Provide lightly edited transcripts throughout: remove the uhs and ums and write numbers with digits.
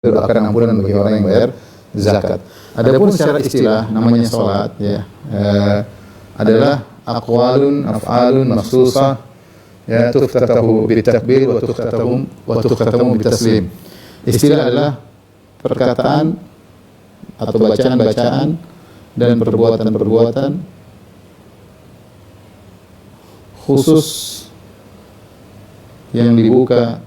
doakan ampunan bagi orang yang bayar zakat. Adapun secara istilah namanya salat ya, adalah aqwalun af'alun makhsusah ya tuftatahu bitakbir wa tuftatahu bitaslim. Istilah adalah perkataan atau bacaan-bacaan dan perbuatan-perbuatan khusus yang dibuka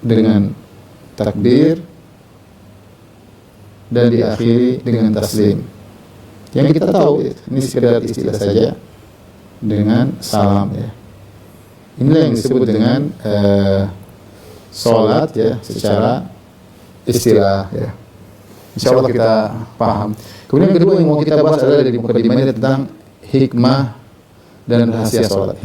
dengan takbir dan diakhiri dengan taslim. Yang kita tahu ini sekedar istilah saja dengan salam ya. Inilah yang disebut dengan salat ya secara istilah ya. Insyaallah kita paham. Kemudian kedua yang mau kita bahas adalah dari mukadimah ini tentang hikmah dan rahasia salat.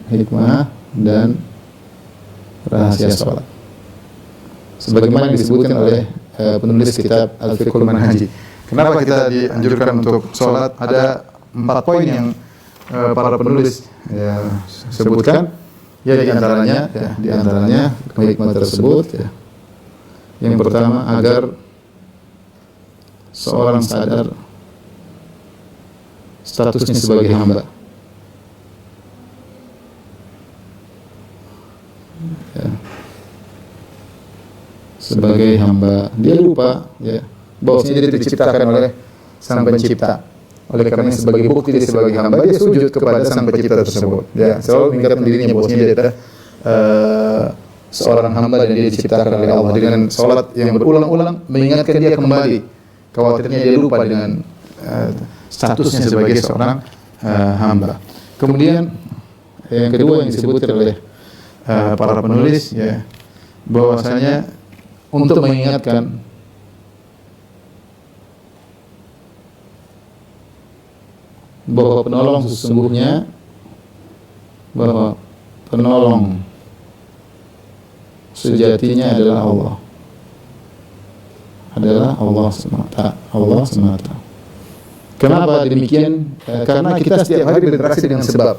Hikmah dan rahasia salat. Sebagaimana disebutkan oleh penulis kitab Al-Fiqhul Manhaji. Kenapa kita dianjurkan untuk salat? Ada 4 poin yang para penulis ya, sebutkan. Ya di antaranya hikmah tersebut ya. Yang pertama agar seorang sadar statusnya sebagai hamba. Ya. Sebagai hamba, dia lupa ya bahwasanya dia diciptakan oleh Sang Pencipta. Oleh karena sebagai bukti dia sebagai hamba, dia sujud kepada Sang Pencipta tersebut. Ya, selalu mengingatkan dirinya bahwasanya dia adalah seorang hamba dan dia diciptakan oleh Allah. Dengan salat yang berulang-ulang mengingatkan dia kembali. Khawatirnya dia lupa dengan statusnya sebagai seorang hamba. Kemudian yang kedua yang disebutkan oleh para penulis ya, bahwasanya untuk mengingatkan bahwa penolong sesungguhnya, bahwa penolong sejatinya adalah Allah semata. Kenapa demikian? Karena kita setiap hari berinteraksi dengan sebab.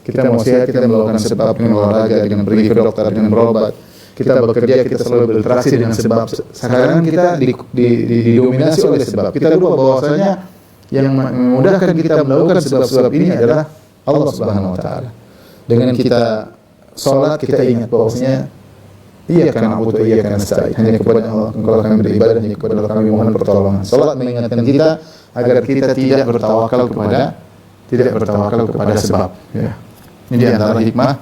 Kita mau sehat, kita melakukan sebab, dengan olahraga, dengan pergi ke dokter, dengan berobat. Kita bekerja, kita selalu berinteraksi dengan sebab. Sekarang kita didominasi oleh sebab. Kita lupa bahwasanya yang memudahkan kita melakukan sebab-sebab ini adalah Allah Subhanahu wa taala. Dengan kita salat, kita ingat bahwasanya iyyaka na'budu wa iyyaka nasta'in. Hanya kepada Allah engkau kami beribadah, hanya kepada Allah kami mohon pertolongan. Salat mengingatkan kita agar kita tidak bertawakal kepada sebab ya. Ini di antara hikmah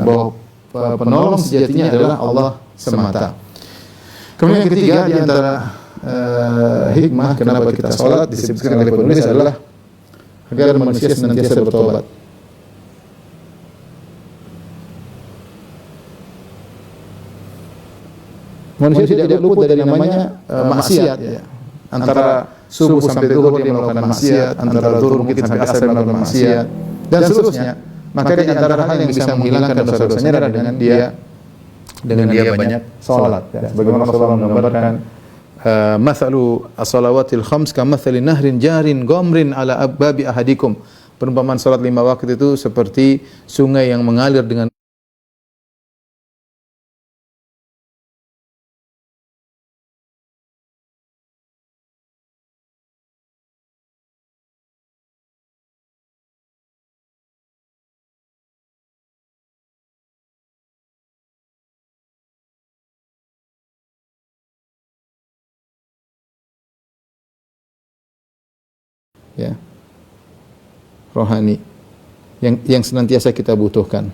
bahwa penolong sejatinya adalah Allah semata. Kemudian yang ketiga di antara hikmah kenapa kita salat disebutkan oleh penulis adalah agar manusia senantiasa bertobat. Manusia tidak luput dari namanya maksiat ya. Antara subuh sampai zuhur dia melakukan maksiat, antara zuhur mungkin sampai asar melakukan maksiat dan seterusnya. Maka di antara hal yang bisa menghilangkan dosa-dosanya adalah dengan dia banyak salat ya. Sebagaimana Rasulullah menggambarkan mathalu as-salawatil khams kamathali nahrin jarin ghamrin ala abbabi ahadikum. Perumpamaan salat 5 waktu itu seperti sungai yang mengalir dengan ya, rohani yang senantiasa kita butuhkan.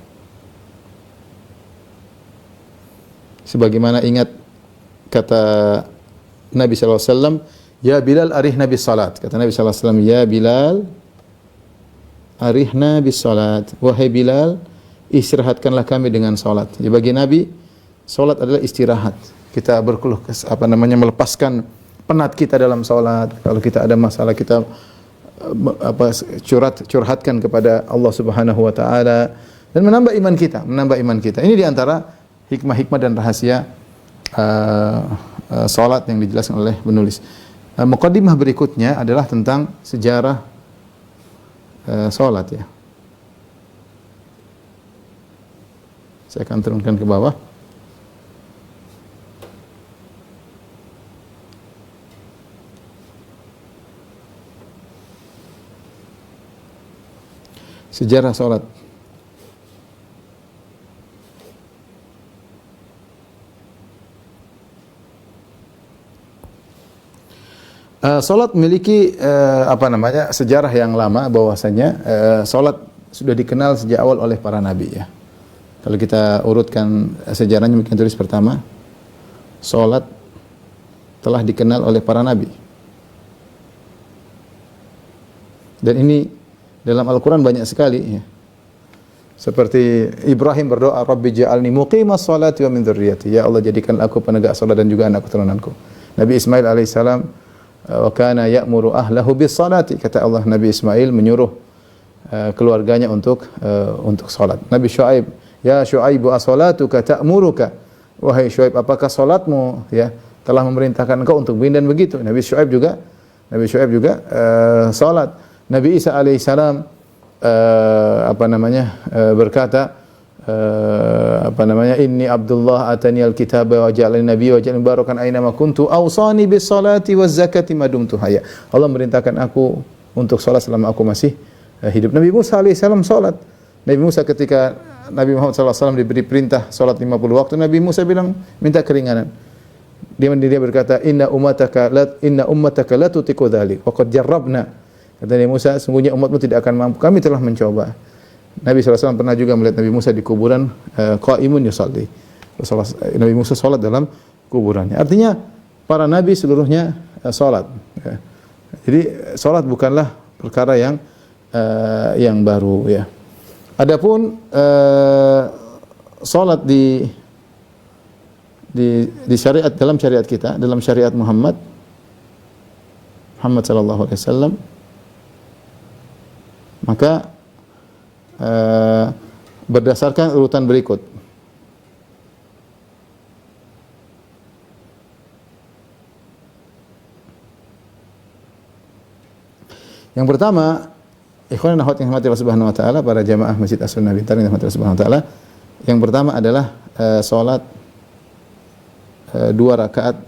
Sebagaimana ingat kata Nabi sallallahu alaihi wasallam, "Ya Bilal arihna bis salat." Kata Nabi sallallahu alaihi wasallam, "Ya Bilal arihna bis salat." Wahai Bilal, istirahatkanlah kami dengan salat. Ya, bagi Nabi salat adalah istirahat. Kita berkeluh melepaskan penat kita dalam salat. Kalau kita ada masalah kita curhatkan kepada Allah Subhanahu wa taala dan menambah iman kita. Ini di antara hikmah-hikmah dan rahasia salat yang dijelaskan oleh penulis. Muqaddimah berikutnya adalah tentang sejarah sholat ya. Saya akan turunkan ke bawah. Sejarah sholat. Salat memiliki sejarah yang lama, bahwasanya salat sudah dikenal sejak awal oleh para nabi ya. Kalau kita urutkan sejarahnya, mungkin tulis pertama, salat telah dikenal oleh para nabi. Dan ini dalam Al-Quran banyak sekali ya. Seperti Ibrahim berdoa, Rabbi ja'alni muqimas salati wa min dzurriyyati. Ya Allah, jadikan aku penegak salat dan juga anak keturunanku. Nabi Ismail alaihissalam, wa kana ya'muru ahlahu bis salati. Kata Allah, Nabi Ismail menyuruh keluarganya untuk salat. Nabi Syuaib, ya Syuaibu as-salatuka ta'muruka. Wahai Syuaib, apakah salatmu ya telah memerintahkan engkau untuk begini dan begitu? Nabi Syuaib juga salat. Nabi Isa alaihissalam berkata inni Abdullah atani al-kitaba wa ja'alani nabiyyan wa ja'alani mubarakan aina ma kuntu awsani bis salati waz zakati ma dumtu hayya. Allah merintahkan aku untuk salat selama aku masih hidup. Nabi Musa alaihissalam salat. Nabi Musa ketika Nabi Muhammad sallallahu alaihi wasallam diberi perintah salat 50 waktu, Nabi Musa bilang minta keringanan. Dia berkata, inna ummataka la tutiqu dzalik wa qad jarrabna. Kata Nabi Musa, sungguhnya umatmu tidak akan mampu, kami telah mencoba. Nabi SAW pernah juga melihat Nabi Musa di kuburan qaimun yusalli. Nabi Musa salat dalam kuburannya. Artinya para nabi seluruhnya salat. Ya. Jadi salat bukanlah perkara yang baru ya. Adapun salat di syariat, dalam syariat kita, dalam syariat Muhammad sallallahu alaihi wasallam, maka berdasarkan urutan berikut. Yang pertama, ikhwan dan akhwat yang dirahmati Allah Subhanahu wa taala, para jamaah Masjid As-Sunnah Bintar yang dirahmati Allah Subhanahu wa taala, yang pertama adalah salat 2 rakaat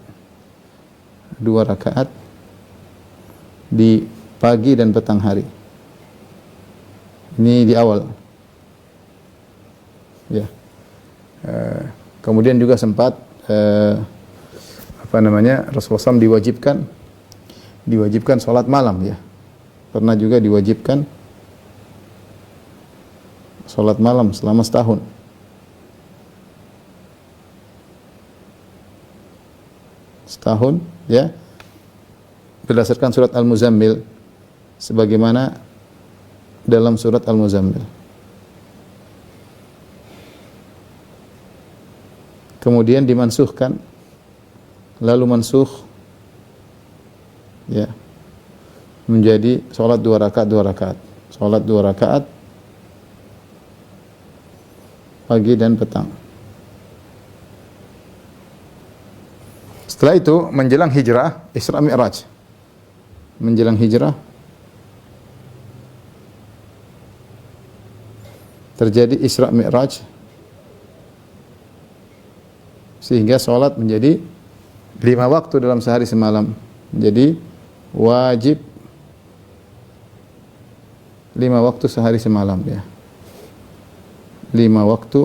di pagi dan petang hari. Ini di awal. Ya. Kemudian juga sempat Rasulullah SAW diwajibkan salat malam ya. Pernah juga diwajibkan salat malam selama setahun. Setahun ya. Berdasarkan surat Al-Muzammil, sebagaimana dalam surat Al-Muzammil. Kemudian dimansuhkan, lalu mansuh ya, menjadi salat 2 rakaat. Salat 2 rakaat pagi dan petang. Setelah itu menjelang hijrah, Isra Mi'raj. Menjelang hijrah terjadi Isra Mi'raj, sehingga salat menjadi 5 waktu dalam sehari semalam. Jadi wajib 5 waktu sehari semalam ya. 5 waktu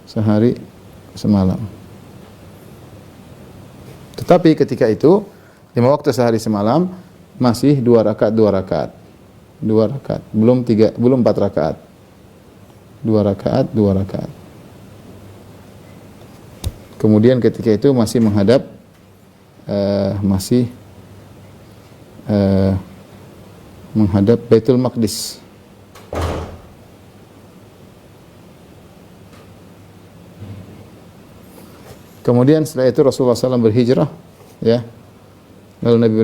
sehari semalam. Tetapi ketika itu 5 waktu sehari semalam masih 2 rakaat. Belum 4 rakaat. 2 rakaat. Kemudian ketika itu masih menghadap menghadap Baitul Maqdis. Kemudian setelah itu Rasulullah SAW berhijrah ya. Lalu Nabi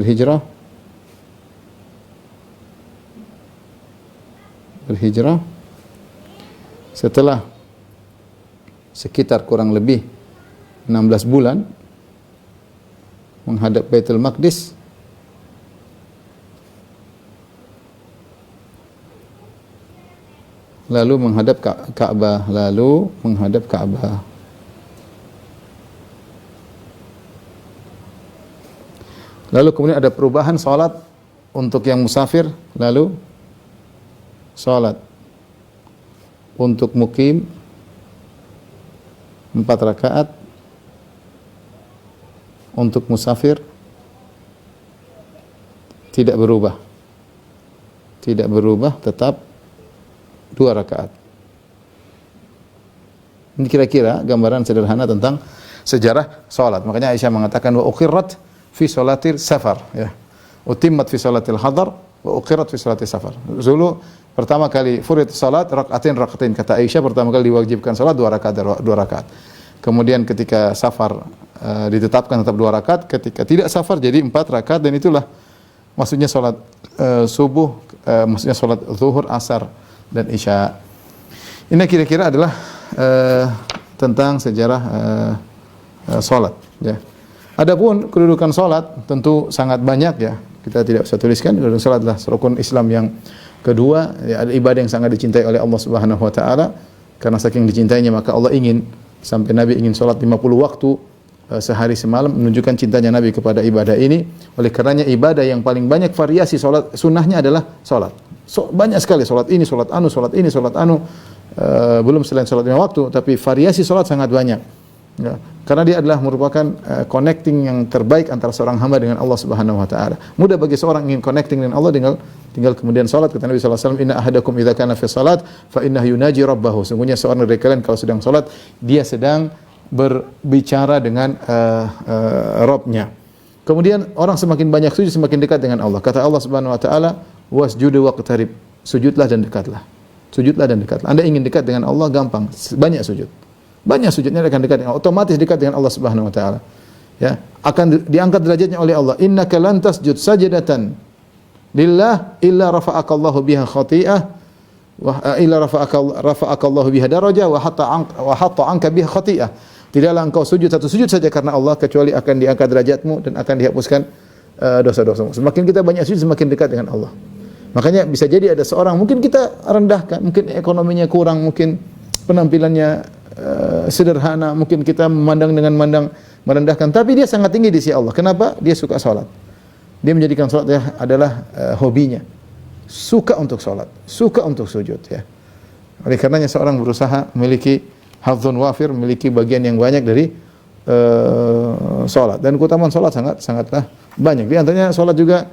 berhijrah setelah sekitar kurang lebih 16 bulan menghadap Baitul Maqdis. lalu menghadap Ka'bah, lalu menghadap Ka'bah. Lalu kemudian ada perubahan salat untuk yang musafir, lalu salat untuk mukim 4 rakaat, untuk musafir tidak berubah. Tidak berubah, tetap 2 rakaat. Ini kira-kira gambaran sederhana tentang sejarah salat. Makanya Aisyah mengatakan wa uqirrat fi salatil safar, ya. Utimmat fi salatil hadar wa uqirrat fi salatil safar. Dulu pertama kali furid salat rakaatain kata Aisyah, pertama kali diwajibkan salat 2 rakaat. Kemudian ketika safar ditetapkan tetap 2 rakaat, ketika tidak safar jadi 4 rakaat, dan itulah maksudnya salat subuh, maksudnya salat zuhur, asar dan isya. Ini kira-kira adalah tentang sejarah salat, ya. Adapun kedudukan salat tentu sangat banyak, ya. Kita tidak bisa tuliskan. Kedudukan salat adalah rukun Islam yang kedua, ya, ada ibadah yang sangat dicintai oleh Allah Subhanahu wa taala. Karena saking dicintainya maka Allah ingin, sampai Nabi ingin salat 50 waktu sehari semalam, menunjukkan cintanya Nabi kepada ibadah ini. Oleh karenanya ibadah yang paling banyak variasi salat sunnahnya adalah salat. Banyak sekali salat ini, salat anu, salat ini, salat anu. Belum selain salat 5 waktu, tapi variasi salat sangat banyak. Ya, karena dia adalah merupakan connecting yang terbaik antara seorang hamba dengan Allah Subhanahu wa taala. Mudah bagi seorang ingin connecting dengan Allah, tinggal kemudian salat. Kata Nabi sallallahu alaihi wasallam, "Inna ahadakum idza kana fi salat fa innahu yunaji rabbahu." Sungguhnya seorang dari kalian kalau sedang salat, dia sedang berbicara dengan Rabb-nya. Kemudian orang semakin banyak sujud semakin dekat dengan Allah. Kata Allah Subhanahu wa taala, "Wasjudu waqtarib." Sujudlah dan dekatlah. Sujudlah dan dekatlah. Anda ingin dekat dengan Allah, gampang, banyak sujud. Banyak sujudnya akan dekat dengan Allah, otomatis dekat dengan Allah Subhanahu wa taala. Ya, akan diangkat derajatnya oleh Allah. Innaka lan tasjud sajdatan lillah illa rafa'aka Allahu biha khati'ah wa illa rafa'aka Allahu biha darajah wa hatta anka biha khati'ah. Tidaklah engkau sujud satu sujud saja karena Allah, kecuali akan diangkat derajatmu dan akan dihapuskan dosa-dosamu. Semakin kita banyak sujud semakin dekat dengan Allah. Makanya bisa jadi ada seorang mungkin kita rendahkan, mungkin ekonominya kurang, mungkin penampilannya sederhana, mungkin kita memandang dengan merendahkan, tapi dia sangat tinggi di sisi Allah. Kenapa? Dia suka salat. Dia menjadikan salat adalah hobinya. Suka untuk salat, suka untuk sujud, ya. Oleh karenanya seorang berusaha memiliki hafdzun wafir, memiliki bagian yang banyak dari salat, dan keutamaan salat sangatlah banyak. Di antaranya salat juga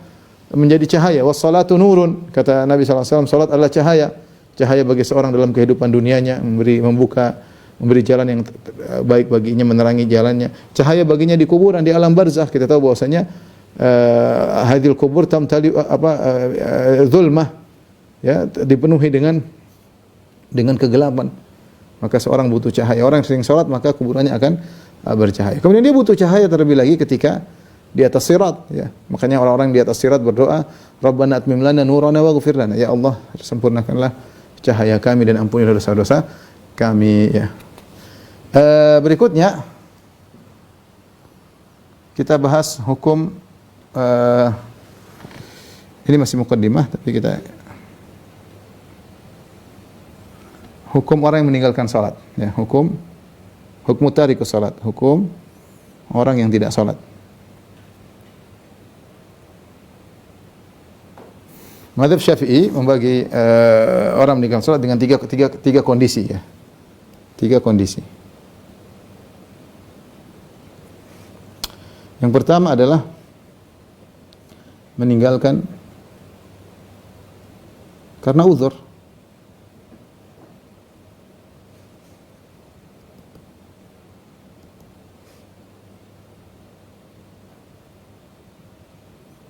menjadi cahaya. Was-salatu nurun, kata Nabi sallallahu alaihi wasallam, salat adalah cahaya. Cahaya bagi seorang dalam kehidupan dunianya, memberi jalan yang baik baginya, menerangi jalannya. Cahaya baginya di kuburan, di alam barzakh. Kita tahu bahwasanya hadil kubur tamtali zulmah, ya, dipenuhi dengan kegelapan. Maka seorang butuh cahaya. Orang yang sering salat maka kuburannya akan bercahaya. Kemudian dia butuh cahaya terlebih lagi ketika di atas sirat, ya. Makanya orang-orang di atas sirat berdoa, Rabbana atmim lana nurana waghfir lana. Ya Allah, sempurnakanlah cahaya kami dan ampuni dosa-dosa kami, ya. Berikutnya kita bahas hukum, ini masih mukaddimah, tapi kita hukum orang yang meninggalkan salat, ya. Hukum tarikus salat, hukum orang yang tidak salat. Mazhab Syafi'i membagi orang meninggalkan salat dengan tiga kondisi, ya. 3 kondisi. Yang pertama adalah meninggalkan karena uzur.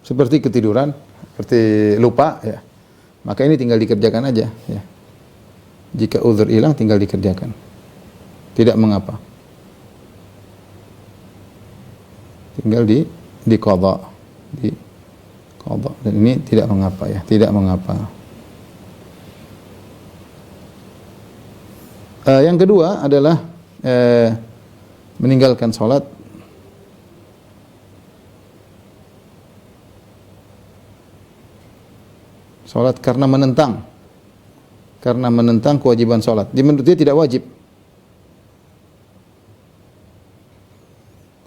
Seperti ketiduran, seperti lupa, ya. Maka ini tinggal dikerjakan aja, ya. Jika uzur hilang tinggal dikerjakan. Tidak mengapa. Tinggal diqadha, dan ini tidak mengapa, ya, tidak mengapa. Yang kedua adalah meninggalkan salat karena menentang karena menentang kewajiban salat. Menurut dia tidak wajib.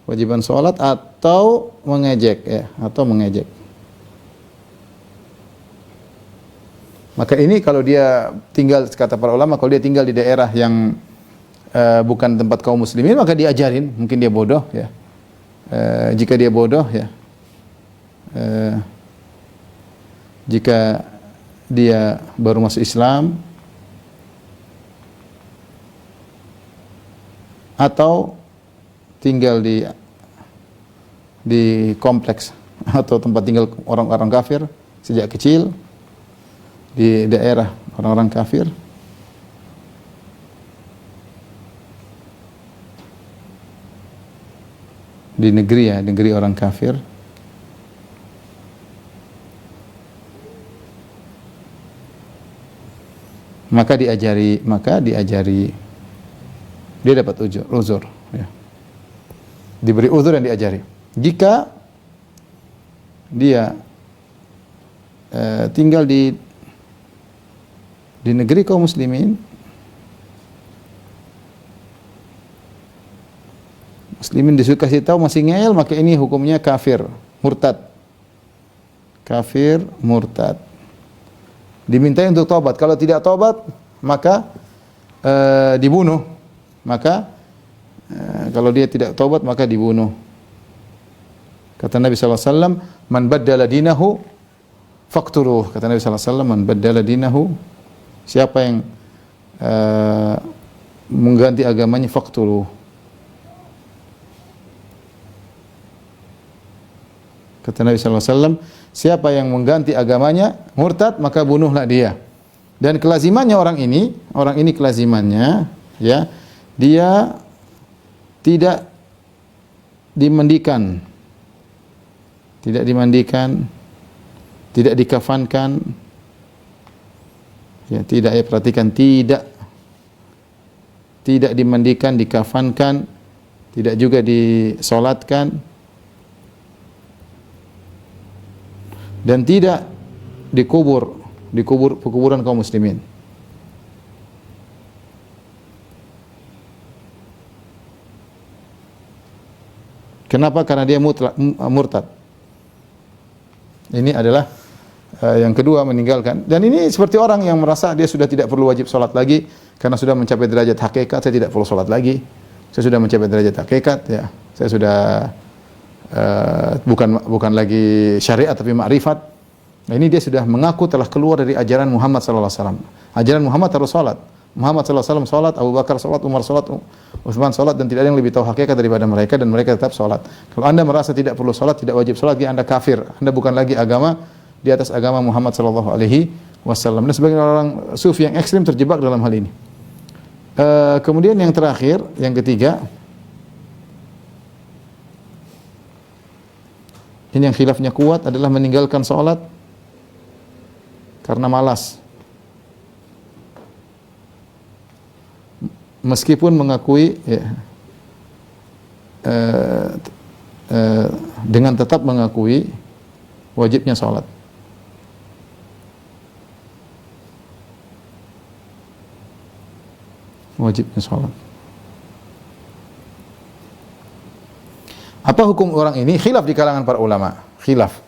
Kewajiban salat atau mengejek ya, atau mengejek. Maka ini kalau dia tinggal, kata para ulama, kalau dia tinggal di daerah yang bukan tempat kaum muslimin, maka diajarin. Mungkin dia bodoh ya. Jika dia bodoh ya, jika dia baru masuk Islam, atau tinggal di kompleks atau tempat tinggal orang-orang kafir sejak kecil, di daerah orang-orang kafir, di negeri ya, negeri orang kafir, maka diajari dia dapat uzur ya. Diberi uzur dan diajari. Jika dia tinggal di negeri kaum muslimin, dikasih tahu masih ngeyel, maka ini hukumnya kafir, murtad. Kafir, murtad. Dimintai untuk taubat. Kalau tidak taubat, maka dibunuh. Maka kalau dia tidak taubat, maka dibunuh. Kata Nabi SAW, man baddala dinahu faqtuluh. Kata Nabi SAW, man baddala dinahu, siapa yang mengganti agamanya, faqtuluh. Kata Nabi SAW, siapa yang mengganti agamanya, murtad, maka bunuhlah dia. Dan kelazimannya orang ini kelazimannya, ya, dia tidak dimandikan, tidak dikafankan, ya, tidak, ya, perhatikan, tidak dimandikan, dikafankan, tidak juga disolatkan, dan tidak dikubur kuburan kaum muslimin. Kenapa? Karena dia murtad. Ini adalah yang kedua, meninggalkan. Dan ini seperti orang yang merasa dia sudah tidak perlu wajib salat lagi karena sudah mencapai derajat hakikat. Saya tidak perlu salat lagi. Saya sudah mencapai derajat hakikat, ya. Saya sudah bukan lagi syariat tapi makrifat. Nah, ini dia sudah mengaku telah keluar dari ajaran Muhammad sallallahu alaihi wasallam. Ajaran Muhammad harus salat. Muhammad sallallahu alaihi wasallam salat, Abu Bakar salat, Umar salat, Utsman salat, dan tidak ada yang lebih tahu hakikat daripada mereka, dan mereka tetap salat. Kalau Anda merasa tidak perlu salat, tidak wajib salat, Anda kafir. Anda bukan lagi agama di atas agama Muhammad sallallahu alaihi wasallam. Dan sebagian orang sufi yang ekstrim terjebak dalam hal ini. Kemudian yang terakhir, yang ketiga, ini yang khilafnya kuat, adalah meninggalkan salat karena malas. Meskipun mengakui, ya, dengan tetap mengakui wajibnya salat. Wajibnya salat. Apa hukum orang ini? Khilaf di kalangan para ulama. Khilaf.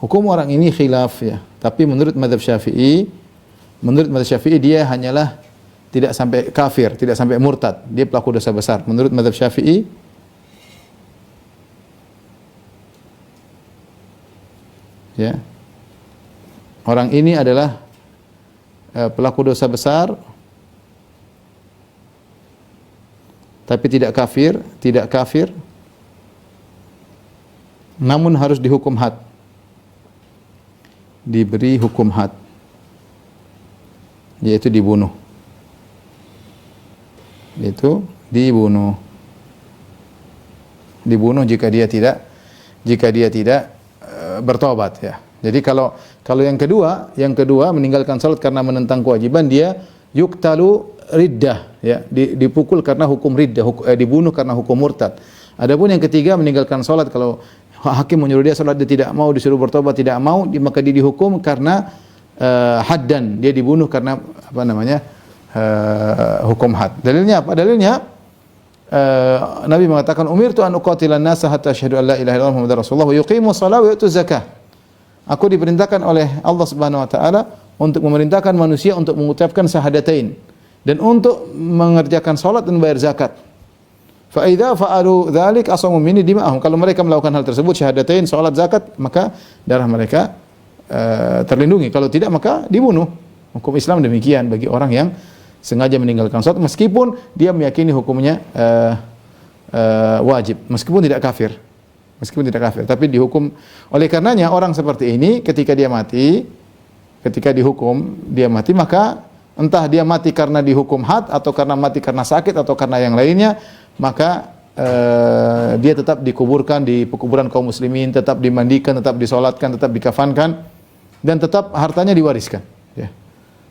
Hukum orang ini khilaf, ya. Tapi menurut mazhab Syafi'i, dia hanyalah tidak sampai kafir, tidak sampai murtad. Dia pelaku dosa besar. Menurut mazhab Syafi'i, ya, orang ini adalah pelaku dosa besar, tapi tidak kafir, namun harus dihukum had, diberi hukum had, yaitu dibunuh. Itu dibunuh jika dia tidak bertobat, ya. Jadi kalau yang kedua meninggalkan salat karena menentang kewajiban, dia yuktalu riddah, ya, dipukul karena hukum riddah, dibunuh karena hukum murtad. Adapun yang ketiga, meninggalkan salat kalau hakim menyuruh dia salat, dia tidak mau, disuruh bertobat tidak mau, maka dia dihukum karena haddan, dia dibunuh karena apa namanya? Hukum had. Dalilnya apa? Dalilnya Nabi mengatakan umirtu an uqatilan nasa hatta asyhadu an la ilaha illallah muhammadar rasulullah wa yuqimu shalah wa yu'tu zakah. Aku diperintahkan oleh Allah Subhanahu wa taala untuk memerintahkan manusia untuk mengucapkan syahadatain dan untuk mengerjakan salat dan bayar zakat. Fa idza fa'alu dzalik asamu minni dima'ahum. Kalau mereka melakukan hal tersebut, syahadatain, salat, zakat, maka darah mereka terlindungi. Kalau tidak maka dibunuh. Hukum Islam demikian bagi orang yang sengaja meninggalkan salat meskipun dia meyakini hukumnya wajib, meskipun tidak kafir. Meskipun tidak kafir, tapi dihukum. Oleh karenanya orang seperti ini ketika dia mati, ketika dihukum dia mati, maka entah dia mati karena dihukum had atau karena mati karena sakit atau karena yang lainnya, maka dia tetap dikuburkan di pekuburan kaum muslimin, tetap dimandikan, tetap disolatkan, tetap dikafankan, dan tetap hartanya diwariskan. Ya.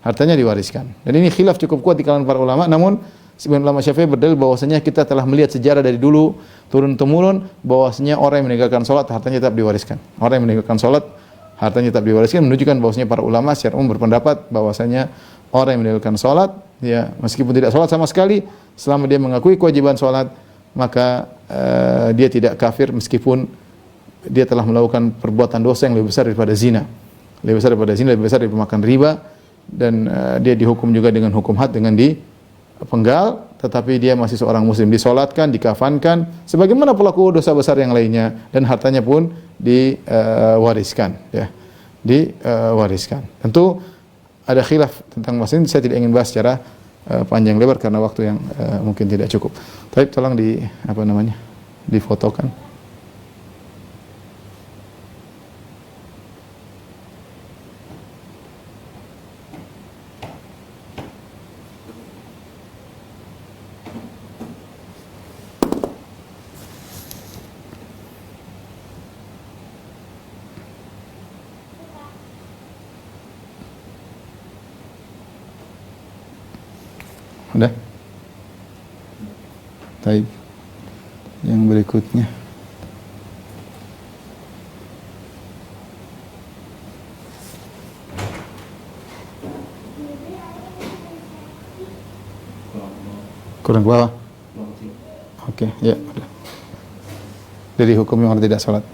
Hartanya diwariskan. Dan ini khilaf cukup kuat di kalangan para ulama, namun sebagian ulama Syafi'i berdalil bahwasanya kita telah melihat sejarah dari dulu turun temurun bahwasanya orang yang meninggalkan salat hartanya tetap diwariskan. Orang yang meninggalkan salat hartanya tetap diwariskan, menunjukkan bahwasanya para ulama secara umum berpendapat bahwasanya orang yang meninggalkan salat, ya meskipun tidak salat sama sekali, selama dia mengakui kewajiban salat, maka dia tidak kafir meskipun dia telah melakukan perbuatan dosa yang lebih besar daripada zina. Lebih besar daripada zina, lebih besar daripada makan riba, dan dia dihukum juga dengan hukum had, dengan dipenggal, tetapi dia masih seorang muslim, disolatkan, dikafankan sebagaimana pelaku dosa besar yang lainnya, dan hartanya pun diwariskan, ya. Diwariskan. Tentu ada khilaf tentang masalah ini, saya tidak ingin bahas secara panjang lebar karena waktu yang mungkin tidak cukup. Tapi tolong difotokan. Udah? Baik. Yang berikutnya. Kurang ke bawah? Oke, ya udah. Dari hukum yang orang tidak salat.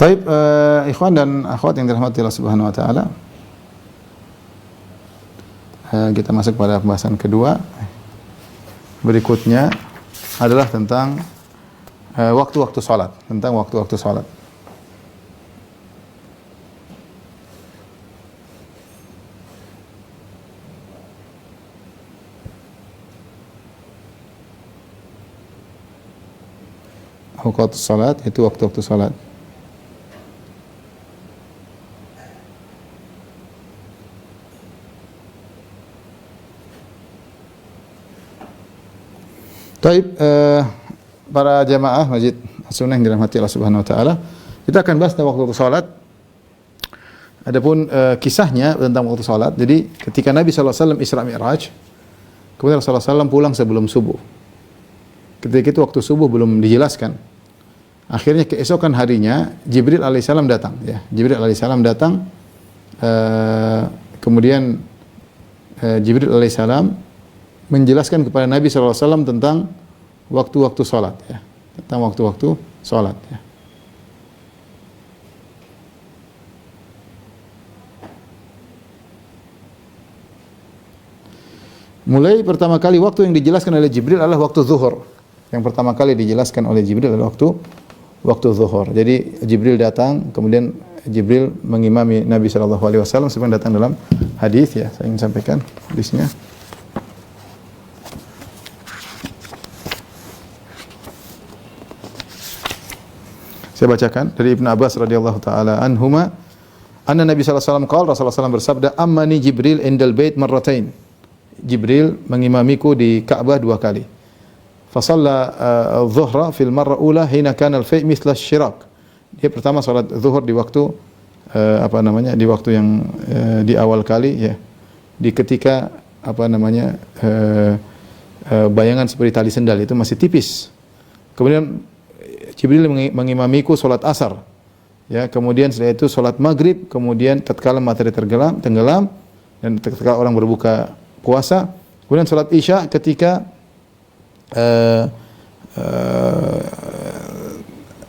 Taib, ikhwan dan akhwat yang dirahmati Allah Subhanahu wa taala. Kita masuk pada pembahasan kedua. Berikutnya adalah tentang waktu-waktu salat, tentang waktu-waktu salat. Waktu salat itu waktu-waktu salat. Taib, para jamaah Masjid As-Sunnah yang dirahmati Allah Subhanahu wa taala, kita akan bahas tentang waktu salat. Adapun kisahnya tentang waktu salat. Jadi ketika Nabi sallallahu alaihi wasallam Isra Mi'raj, kemudian Rasulullah SAW pulang sebelum subuh. Ketika itu waktu subuh belum dijelaskan. Akhirnya keesokan harinya Jibril alaihissalam datang, ya. Jibril alaihissalam datang, kemudian Jibril alaihissalam menjelaskan kepada Nabi SAW tentang waktu-waktu salat, ya. Tentang waktu-waktu salat, ya. Mulai pertama kali waktu yang dijelaskan oleh Jibril adalah waktu zuhur. Yang pertama kali dijelaskan oleh Jibril adalah waktu zuhur. Jadi Jibril datang, kemudian Jibril mengimami Nabi SAW seperti datang dalam hadis, ya. Saya ingin sampaikan hadisnya. Saya bacakan dari Ibnu Abbas radhiyallahu taala anhuma, anna Nabi sallallahu alaihi wasallam qala, Rasulullah SAW bersabda, ammani Jibril indal bait marratain. Jibril mengimamiku di Ka'bah 2 kali. Fa shalla adh-dhuhra fil marra ula hina kana al-fai' mithla asy-syirak. Dia pertama salat zuhur di waktu apa namanya, di waktu yang di awal kali ya, di ketika apa namanya bayangan seperti tali sendal itu masih tipis. Kemudian Jibril mengimamiku salat asar. Ya, kemudian setelah itu salat maghrib, kemudian tatkala matahari tenggelam dan tatkala orang berbuka puasa, kemudian salat isya ketika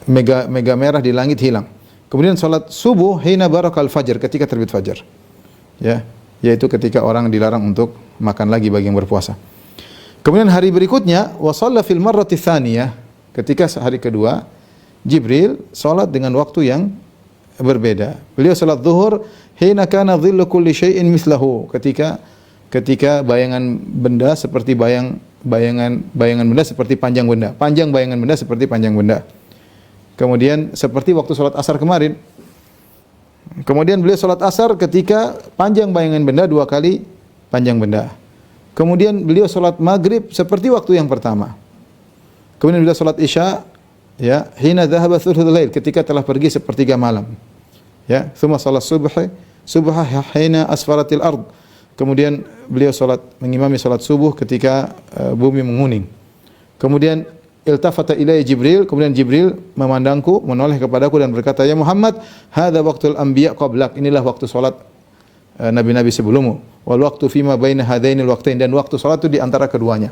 mega merah di langit hilang. Kemudian salat subuh hina barakal fajar, ketika terbit fajar. Ya, yaitu ketika orang dilarang untuk makan lagi bagi yang berpuasa. Kemudian hari berikutnya wa shalla fil marrati tsaniyah, ketika hari kedua Jibril salat dengan waktu yang berbeda. Beliau salat zuhur hina kana dhillu kulli syai'in mislahu, ketika bayangan benda seperti bayangan benda seperti panjang benda. Panjang bayangan benda seperti panjang benda. Kemudian seperti waktu salat asar kemarin. Kemudian beliau salat asar ketika panjang bayangan benda 2 kali panjang benda. Kemudian beliau salat maghrib seperti waktu yang pertama. Kemudian beliau salat isya ya hina dhahaba thuluthul lail, ketika telah pergi sepertiga malam. Ya, thumma salat subha hina asfaratil ard. Kemudian beliau mengimami salat subuh ketika bumi menguning. Kemudian iltafata ilayya Jibril, kemudian Jibril memandangku, menoleh kepadaku dan berkata, "Ya Muhammad, hadza waqtul anbiya qablak." Inilah waktu salat nabi-nabi sebelummu. Wal waqtu fima baina hadainil waqtain, dan waktu salat itu di antara keduanya.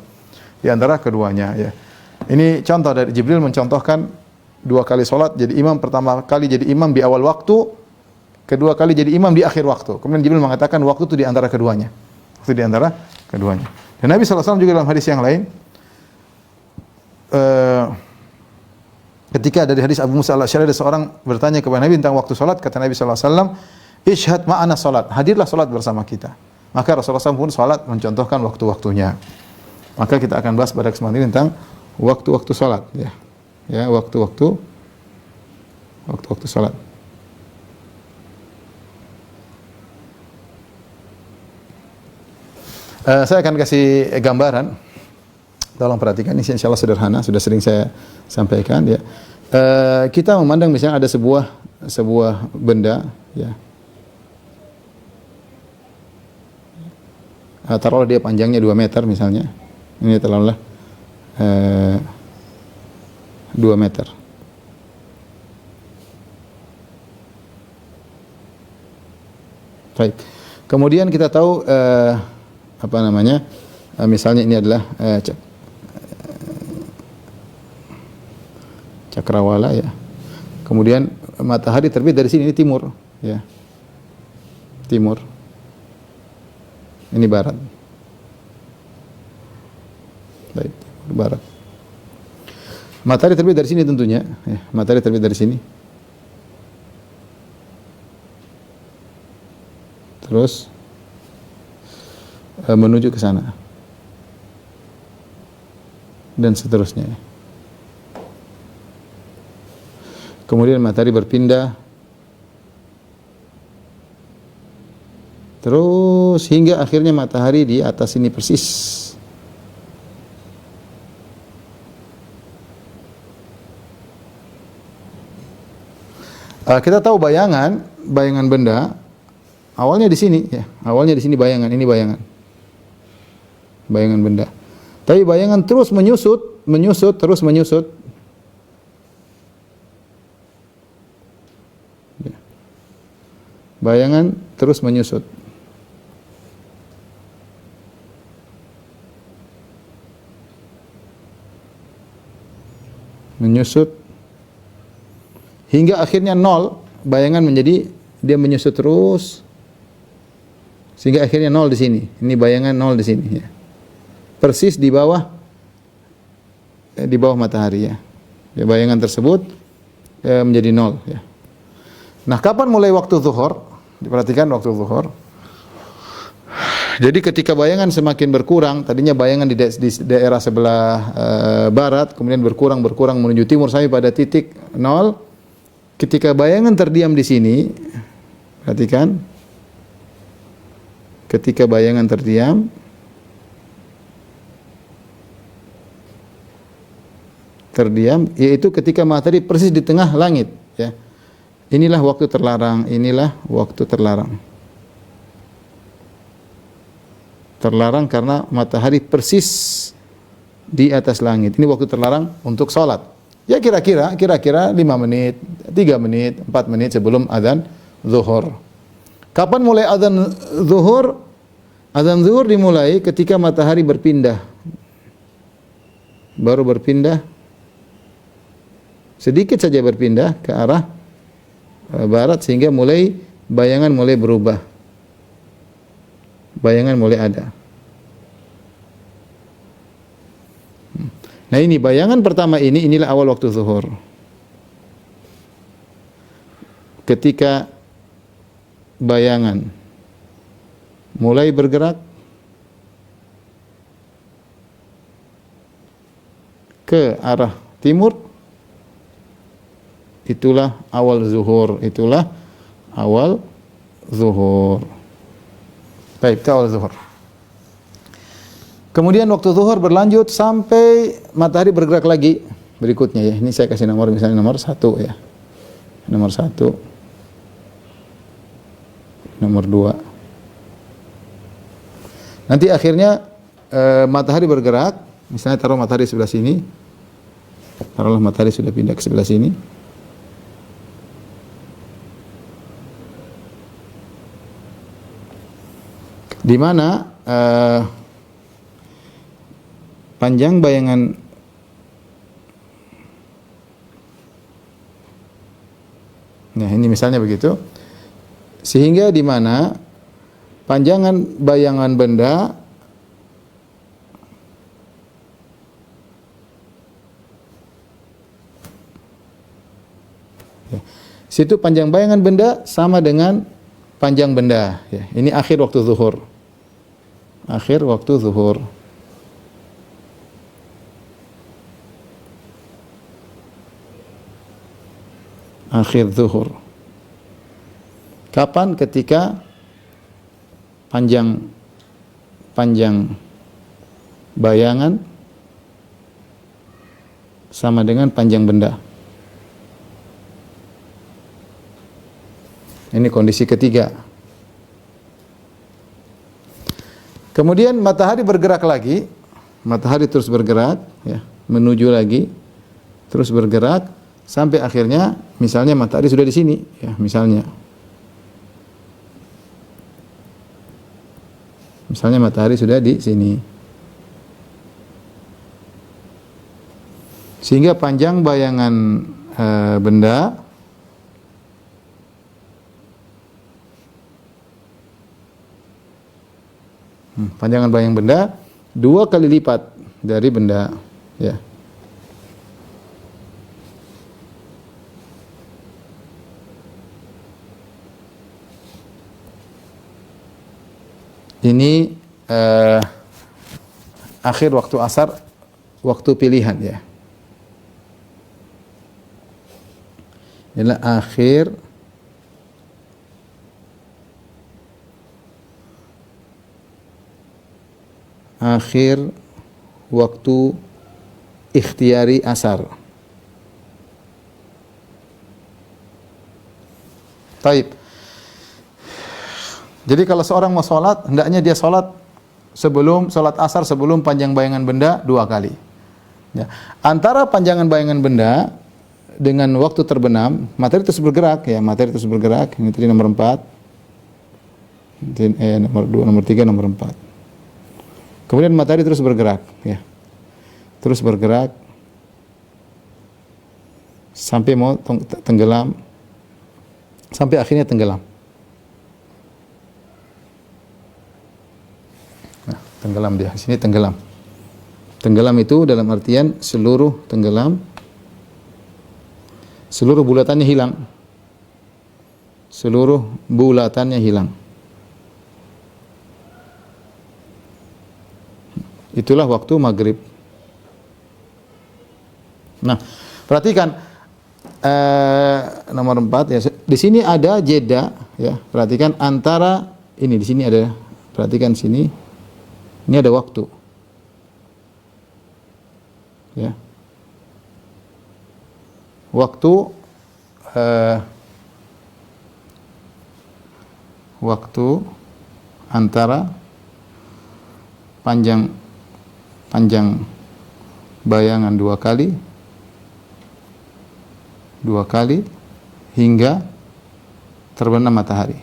Di antara keduanya ya. Ini contoh dari Jibril mencontohkan 2 kali salat. Jadi imam pertama kali jadi imam di awal waktu, kedua kali jadi imam di akhir waktu. Kemudian Jibril mengatakan waktu itu di antara keduanya. Waktu di antara keduanya. Dan Nabi SAW juga dalam hadis yang lain, ketika dari hadis Abu Musa al-Asy'ari, ada seorang bertanya kepada Nabi tentang waktu salat, kata Nabi SAW, "Ishhad ma'ana salat." Hadirlah salat bersama kita. Maka Rasulullah SAW pun salat mencontohkan waktu-waktunya. Maka kita akan bahas pada kesempatan ini tentang waktu-waktu salat ya. Ya, waktu-waktu salat. Saya akan kasih gambaran. Tolong perhatikan, ini insyaallah sederhana, sudah sering saya sampaikan ya. Kita memandang misalnya ada sebuah benda ya. Taruhlah dia panjangnya 2 meter misalnya. Ini taruhlah 2 meter. Baik. Kemudian kita tahu apa namanya? Misalnya ini adalah cakrawala ya. Kemudian matahari terbit dari sini, ini timur ya. Timur. Ini barat. Baik, barat. Matahari terbit dari sini tentunya ya. Matahari terbit dari sini. Terus menuju ke sana. Dan seterusnya. Kemudian matahari berpindah terus hingga akhirnya matahari di atas ini persis. Kita tahu bayangan benda awalnya di sini ya. Awalnya di sini bayangan, ini bayangan benda. Tapi bayangan terus menyusut, terus menyusut. Bayangan terus menyusut. Menyusut hingga akhirnya 0, bayangan menjadi dia menyusut terus sehingga akhirnya 0 di sini. Ini bayangan 0 di sini ya. Persis di bawah matahari ya. Bayangan tersebut menjadi 0 ya. Nah, kapan mulai waktu zuhur? Diperhatikan waktu zuhur. Jadi ketika bayangan semakin berkurang, tadinya bayangan di daerah sebelah barat, kemudian berkurang menuju timur sampai pada titik 0. Ketika bayangan terdiam di sini, perhatikan. Ketika bayangan terdiam, yaitu ketika matahari persis di tengah langit ya. inilah waktu terlarang, inilah waktu terlarang. Terlarang karena matahari persis di atas langit. Ini waktu terlarang untuk salat. Ya kira-kira 5 menit, 3 menit, 4 menit sebelum azan zuhur. Kapan mulai azan zuhur? Azan zuhur dimulai ketika matahari berpindah. Baru berpindah, sedikit saja berpindah ke arah barat sehingga bayangan mulai berubah. Bayangan mulai ada. Nah ini bayangan pertama inilah awal waktu zuhur. Ketika bayangan mulai bergerak ke arah timur, itulah awal zuhur, itulah awal zuhur. Baik, itu awal zuhur. Kemudian waktu zuhur berlanjut sampai matahari bergerak lagi berikutnya ya. Ini saya kasih nomor, misalnya nomor 1 ya. Nomor 1. Nomor 2. Nanti akhirnya matahari bergerak, misalnya taruh matahari sebelah sini. Taruhlah matahari sudah pindah ke sebelah sini. Di mana panjang bayangan nah ini misalnya begitu, sehingga di mana panjangan bayangan benda ya, situ panjang bayangan benda sama dengan panjang benda ya. Ini akhir waktu zuhur. Akhir waktu zuhur. Akhir zuhur. Kapan? Ketika panjang bayangan sama dengan panjang benda. Ini kondisi ketiga. Kemudian matahari bergerak lagi, matahari terus bergerak, ya, menuju lagi, terus bergerak sampai akhirnya, misalnya matahari sudah di sini, ya, misalnya matahari sudah di sini, sehingga panjang bayangan benda panjangan bayang benda 2 kali lipat dari benda, ya. Ini akhir waktu asar, waktu pilihan ya. Inilah akhir waktu ikhtiyari asar. Taib. Jadi kalau seorang mau sholat, hendaknya dia sholat sebelum sholat asar, sebelum panjang bayangan benda 2 kali. Ya. Antara panjangan bayangan benda dengan waktu terbenam, matahari terus bergerak, ya, matahari terus bergerak. Ini tadi nomor 4, nomor 2, nomor 3, nomor 4. Kemudian matahari terus bergerak, ya, terus bergerak sampai mau tenggelam, sampai akhirnya tenggelam. Tenggelam dia, di sini tenggelam. Tenggelam itu dalam artian seluruh tenggelam, seluruh bulatannya hilang. Seluruh bulatannya hilang. Itulah waktu maghrib. Nah, perhatikan nomor 4 ya. Di sini ada jeda ya. Perhatikan antara ini, di sini ada, perhatikan sini. Ini ada waktu. Ya. Waktu waktu antara panjang bayangan dua kali hingga terbenam matahari.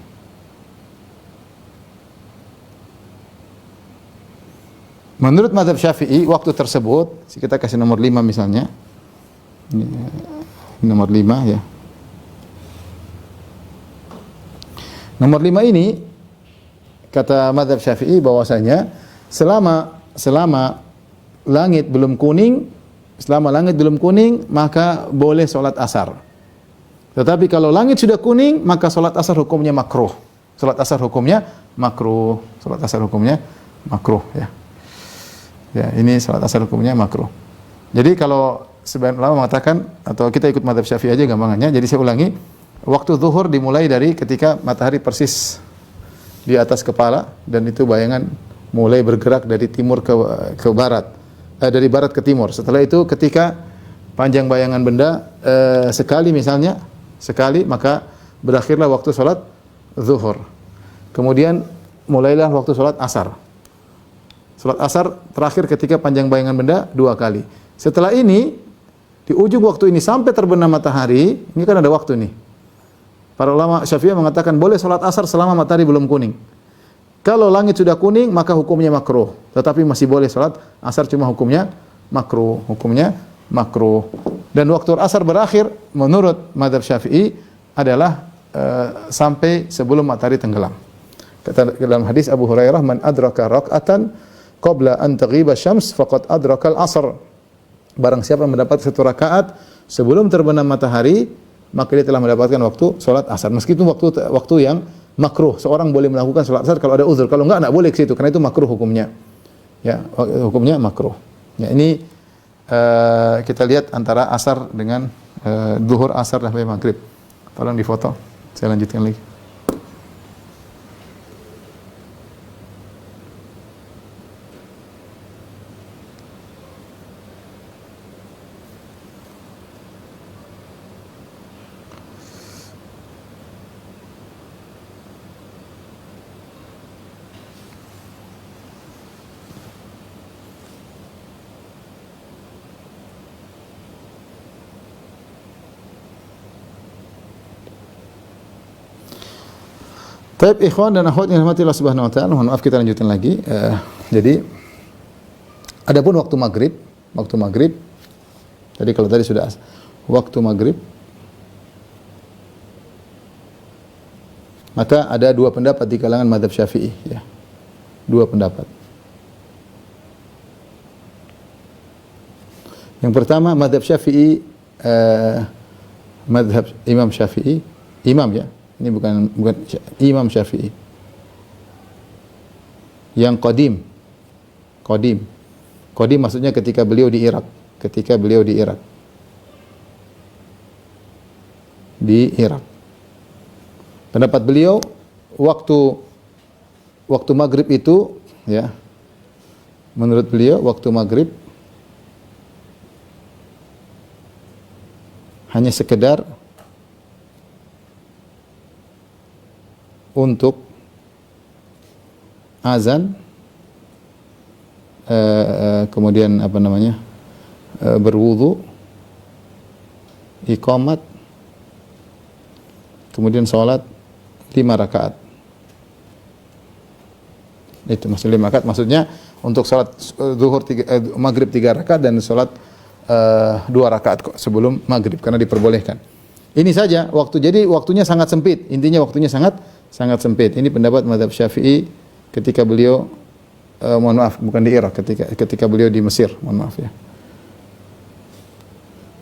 Menurut mazhab Syafi'i, waktu tersebut, kita kasih nomor 5 misalnya. Ini nomor 5 ya. Nomor 5 ini kata mazhab Syafi'i bahwasanya selama langit belum kuning, maka boleh salat asar. Tetapi kalau langit sudah kuning, maka salat asar hukumnya makruh. Salat asar hukumnya makruh ya. Ya, ini salat asar hukumnya makruh. Jadi kalau sebagian ulama mengatakan, atau kita ikut mazhab Syafi'i aja gampangannya. Jadi saya ulangi, waktu zuhur dimulai dari ketika matahari persis di atas kepala, dan itu bayangan mulai bergerak dari timur ke barat, dari barat ke timur. Setelah itu ketika panjang bayangan benda sekali, maka berakhirlah waktu salat zuhur. Kemudian mulailah waktu salat asar. Salat asar terakhir ketika panjang bayangan benda 2 kali. Setelah ini, di ujung waktu ini sampai terbenam matahari, ini kan ada waktu nih. Para ulama Syafi'i mengatakan boleh salat asar selama matahari belum kuning. Kalau langit sudah kuning, maka hukumnya makruh. Tetapi masih boleh salat asar, cuma hukumnya makruh. Dan waktu asar berakhir menurut mazhab Syafi'i adalah sampai sebelum matahari tenggelam. Kata dalam hadis Abu Hurairah, "Man adraka rak'atan qabla an taghiba syams faqad adrakal asr." Barang siapa mendapat satu rakaat sebelum terbenam matahari, maka dia telah mendapatkan waktu salat asar. Meskipun waktu yang makruh, seorang boleh melakukan salat asar kalau ada uzur. Kalau enggak boleh ke situ, karena itu makruh hukumnya. Ya, hukumnya makruh. Ya, ini kita lihat antara asar dengan zuhur, asar dan maghrib. Tolong difoto. Saya lanjutkan lagi. Baik, ikhwan dan akhwat yang dirahmati Allah Subhanahu wa taala, mohon maaf kita lanjutkan lagi. Jadi adapun waktu maghrib. Jadi kalau tadi sudah waktu maghrib, maka ada 2 pendapat di kalangan mazhab Syafi'i ya. 2 pendapat. Yang pertama mazhab Syafi'i, mazhab Imam Syafi'i, imam ya. Ini bukan Imam Syafi'i. Yang qadim maksudnya ketika beliau di Irak. Di Irak. Pendapat beliau waktu maghrib itu ya. Menurut beliau waktu maghrib hanya sekedar untuk azan, kemudian berwudu, iqamat, kemudian salat 5 rakaat. Itu maksud 5 rakaat, maksudnya untuk salat zuhur maghrib 3 rakaat dan salat 2 rakaat sebelum maghrib, karena diperbolehkan. Ini saja jadi waktunya sangat sempit. Intinya waktunya sangat sempit. Ini pendapat mazhab Syafi'i ketika beliau mohon maaf, bukan di Irak, ketika beliau di Mesir, mohon maaf ya.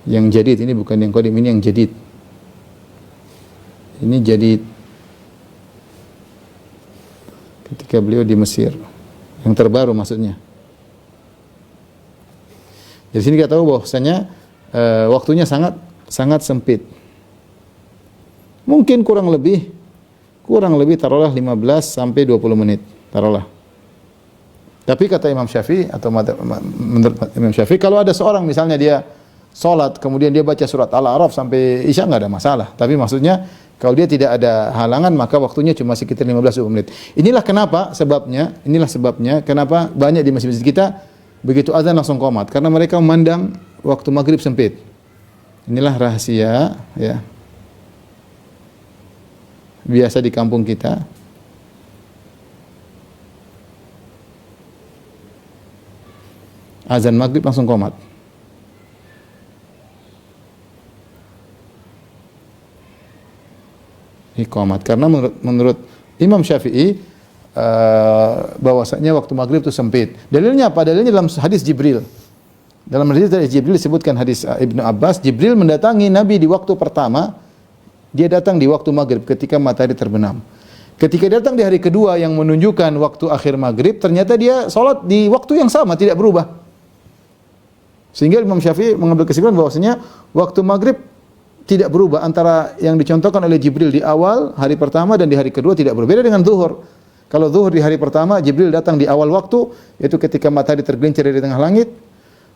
Yang jadid ini bukan yang qadim, ini yang jadid. Ini jadid. Ketika beliau di Mesir, yang terbaru maksudnya. Jadi sini kita tahu bahwasanya waktunya sangat sempit. Mungkin kurang lebih taruhlah 15 sampai 20 menit, taruhlah. Tapi kata Imam Syafi'i atau menurut Imam Syafi'i, kalau ada seorang misalnya dia sholat, kemudian dia baca surat Al-A'raf sampai Isya nggak ada masalah. Tapi maksudnya kalau dia tidak ada halangan maka waktunya cuma sekitar 15-20 menit. Inilah sebabnya kenapa banyak di masjid-masjid kita begitu azan langsung qomat, karena mereka memandang waktu maghrib sempit. Inilah rahasia ya. Biasa di kampung kita. Azan maghrib langsung qomat. Iqamat, karena menurut Imam Syafi'i bahwasanya waktu maghrib itu sempit. Dalilnya apa? Dalilnya dalam hadis Jibril. Dalam hadis dari Jibril disebutkan hadis Ibnu Abbas, Jibril mendatangi Nabi di waktu pertama, dia datang di waktu maghrib ketika matahari terbenam. Ketika datang di hari kedua yang menunjukkan waktu akhir maghrib, ternyata dia sholat di waktu yang sama, tidak berubah. Sehingga Imam Syafi'i mengambil kesimpulan bahwasanya waktu maghrib tidak berubah antara yang dicontohkan oleh Jibril di awal hari pertama dan di hari kedua tidak berbeda dengan zuhur. Kalau zuhur di hari pertama Jibril datang di awal waktu, yaitu ketika matahari tergelincir di tengah langit.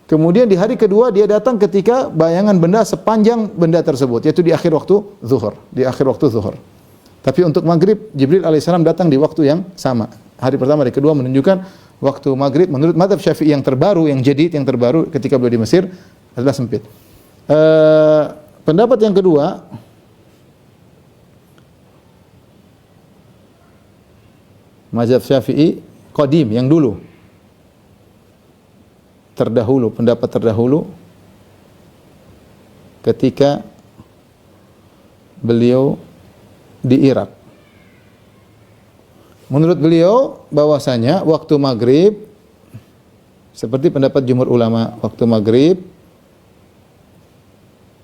Kemudian di hari kedua dia datang ketika bayangan benda sepanjang benda tersebut, yaitu di akhir waktu zuhur, Tapi untuk maghrib Jibril alaihissalam datang di waktu yang sama. Hari pertama, hari kedua menunjukkan waktu maghrib menurut mazhab Syafi'i yang terbaru, yang jadid, yang terbaru ketika beliau di Mesir adalah sempit. Pendapat yang kedua, mazhab Syafi'i qadim, yang dulu, terdahulu, pendapat terdahulu ketika beliau di Irak. Menurut beliau bahwasanya waktu maghrib seperti pendapat jumhur ulama, waktu maghrib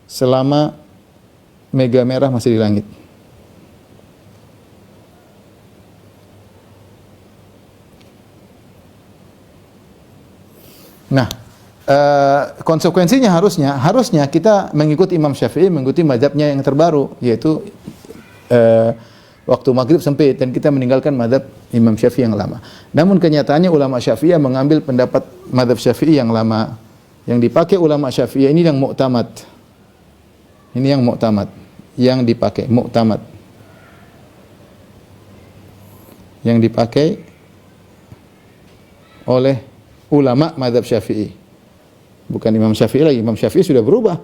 selama mega merah masih di langit. Nah, konsekuensinya harusnya kita mengikuti Imam Syafi'i, mengikuti mazhabnya yang terbaru, yaitu waktu maghrib sempit, dan kita meninggalkan mazhab Imam Syafi'i yang lama. Namun kenyataannya ulama Syafi'iyah mengambil pendapat mazhab Syafi'i yang lama. Yang dipakai ulama Syafi'iyah ini yang mu'tamad. Ini yang mu'tamad, yang dipakai mu'tamad. Yang dipakai oleh ulama mazhab Syafi'i. Bukan Imam Syafi'i lagi, Imam Syafi'i sudah berubah.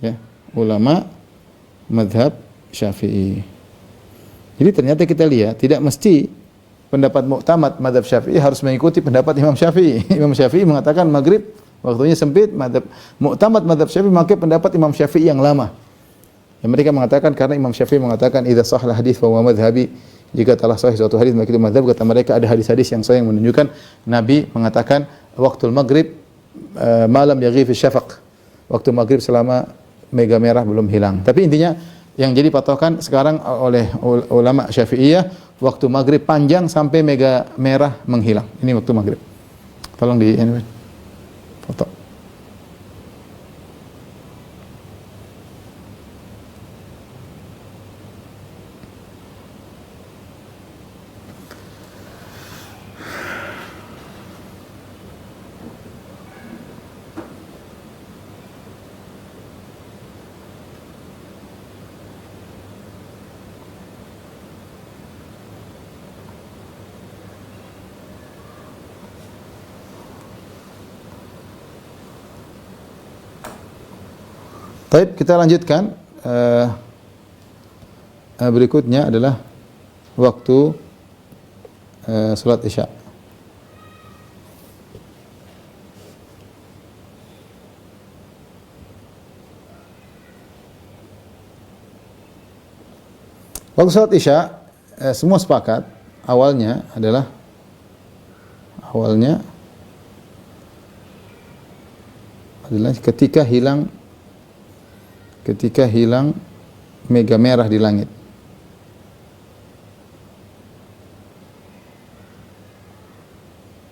Ya, ulama mazhab Syafi'i. Jadi ternyata kita lihat tidak mesti pendapat mu'tamad mazhab Syafi'i harus mengikuti pendapat Imam Syafi'i. Imam Syafi'i mengatakan maghrib waktunya sempit, mu'tamad mazhab Syafi'i memakai pendapat Imam Syafi'i yang lama. Yang mereka mengatakan karena Imam Syafi'i mengatakan idza sahha hadits fa huwa madhhabi, jika telah sahih suatu hadis maka itu mazhab. Kata mereka ada hadis-hadis yang sahih yang menunjukkan Nabi mengatakan waktu maghrib malam yaghif syafaq, waktu maghrib selama mega merah belum hilang. Tapi intinya yang jadi patokan sekarang oleh ulama Syafi'iyah, waktu maghrib panjang sampai mega merah menghilang. Ini waktu maghrib. Tolong di foto. Baik, kita lanjutkan. Berikutnya adalah waktu salat Isya. Waktu salat Isya semua sepakat awalnya adalah ketika hilang mega merah di langit.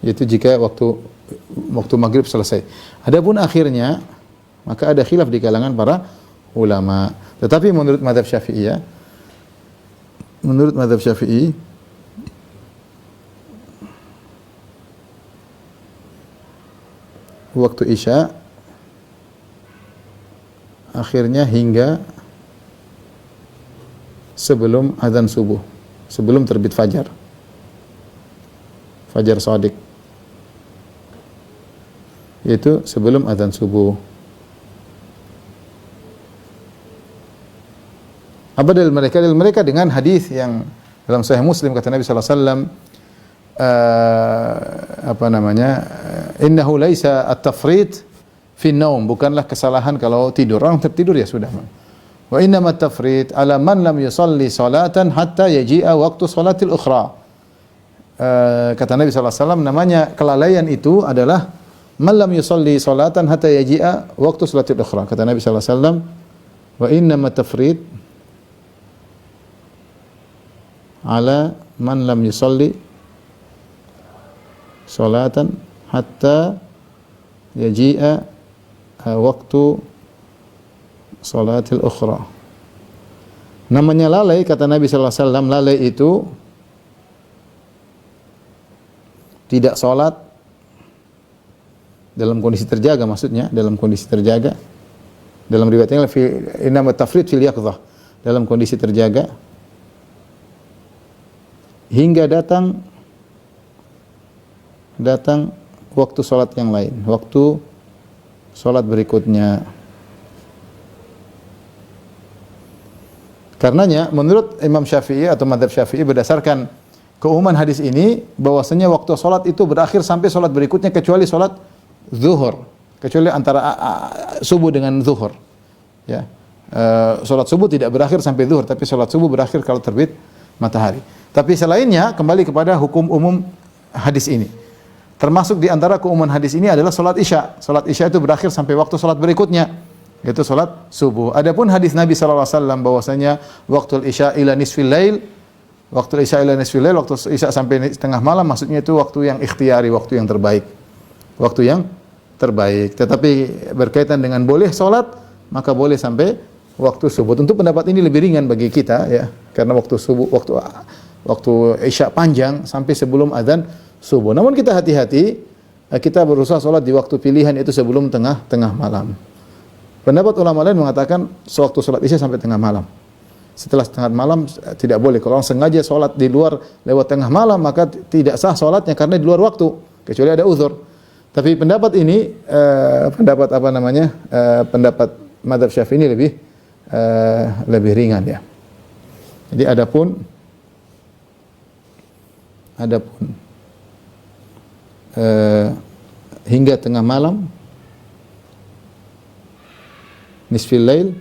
Yaitu jika waktu maghrib selesai. Adapun akhirnya maka ada khilaf di kalangan para ulama. Tetapi menurut mazhab Syafi'i waktu Isya akhirnya hingga sebelum azan subuh, sebelum terbit fajar. Fajar shadiq. Itu sebelum azan subuh. Apa dalil mereka? Dalil mereka dengan hadis yang dalam Sahih Muslim, kata Nabi sallallahu alaihi wasallam, innahu laisa at-tafrit fi naum, bukanlah kesalahan kalau tidur. Orang tertidur ya sudah. Wa innama at-tafrit ala man lam yusalli salatan hatta yaji'a waqtu salatil ukhra. Kata Nabi sallallahu alaihi wasallam, namanya kelalaian itu adalah man lam yusalli salatan hatta yaji'a waqtu salatil ukhra. Kata Nabi sallallahu alaihi wasallam, wa innama at-tafrit ala man lam yusalli salatan hatta yaji'a waktu salatil ukhra. Namanya lalai, kata Nabi sallallahu alaihi wasallam, lalai itu tidak salat dalam kondisi terjaga, maksudnya dalam kondisi terjaga. Dalam riwayatnya inna tafrid fil yaqظah, dalam kondisi terjaga hingga datang waktu salat yang lain, waktu salat berikutnya. Karenanya menurut Imam Syafi'i atau mazhab Syafi'i, berdasarkan keumuman hadis ini, bahwasanya waktu salat itu berakhir sampai salat berikutnya kecuali salat zuhur, kecuali antara subuh dengan zuhur. Ya. Salat subuh tidak berakhir sampai zuhur, tapi salat subuh berakhir kalau terbit matahari. Tapi selainnya kembali kepada hukum umum hadis ini. Termasuk di antara keumuman hadis ini adalah salat Isya. Salat Isya itu berakhir sampai waktu salat berikutnya, yaitu salat subuh. Adapun hadis Nabi sallallahu alaihi wasallam bahwasanya waktu Isya ila nisfil lail, waktu Isya ila nisfil lail, waktu Isya sampai tengah malam, maksudnya itu waktu yang ikhtiyari, waktu yang terbaik. Waktu yang terbaik. Tetapi berkaitan dengan boleh salat, maka boleh sampai waktu subuh. Tentu pendapat ini lebih ringan bagi kita ya, karena waktu subuh, waktu Isya panjang sampai sebelum azan subuh. Namun kita hati-hati, kita berusaha salat di waktu pilihan, itu sebelum tengah malam. Pendapat ulama lain mengatakan sewaktu salat Isya sampai tengah malam. Setelah tengah malam tidak boleh. Kalau orang sengaja salat di luar lewat tengah malam, maka tidak sah salatnya karena di luar waktu, kecuali ada uzur. Tapi pendapat ini pendapat mazhab Syafi'i ini lebih ringan ya. Jadi adapun hingga tengah malam, nisful lail,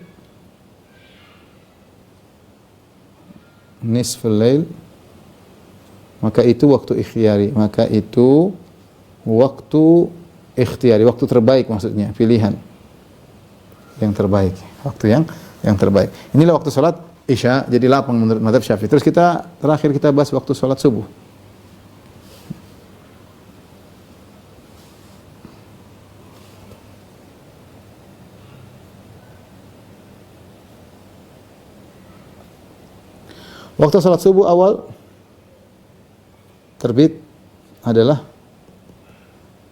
maka itu waktu ikhtiyari, waktu terbaik, maksudnya pilihan yang terbaik, waktu yang terbaik. Inilah waktu salat Isya, jadi lapang menurut mazhab Syafi'i. Terus terakhir kita bahas waktu salat subuh. Waktu salat subuh awal terbit adalah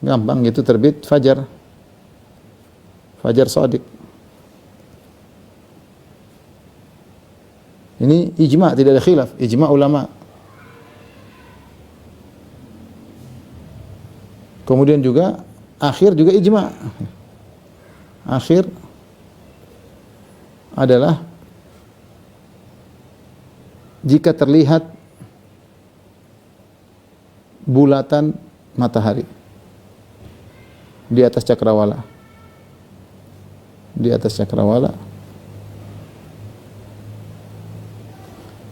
gampang gitu, terbit fajar shadiq. Ini ijma', tidak ada khilaf, ijma' ulama. Kemudian juga akhir juga ijma'. Akhir adalah jika terlihat bulatan matahari di atas cakrawala.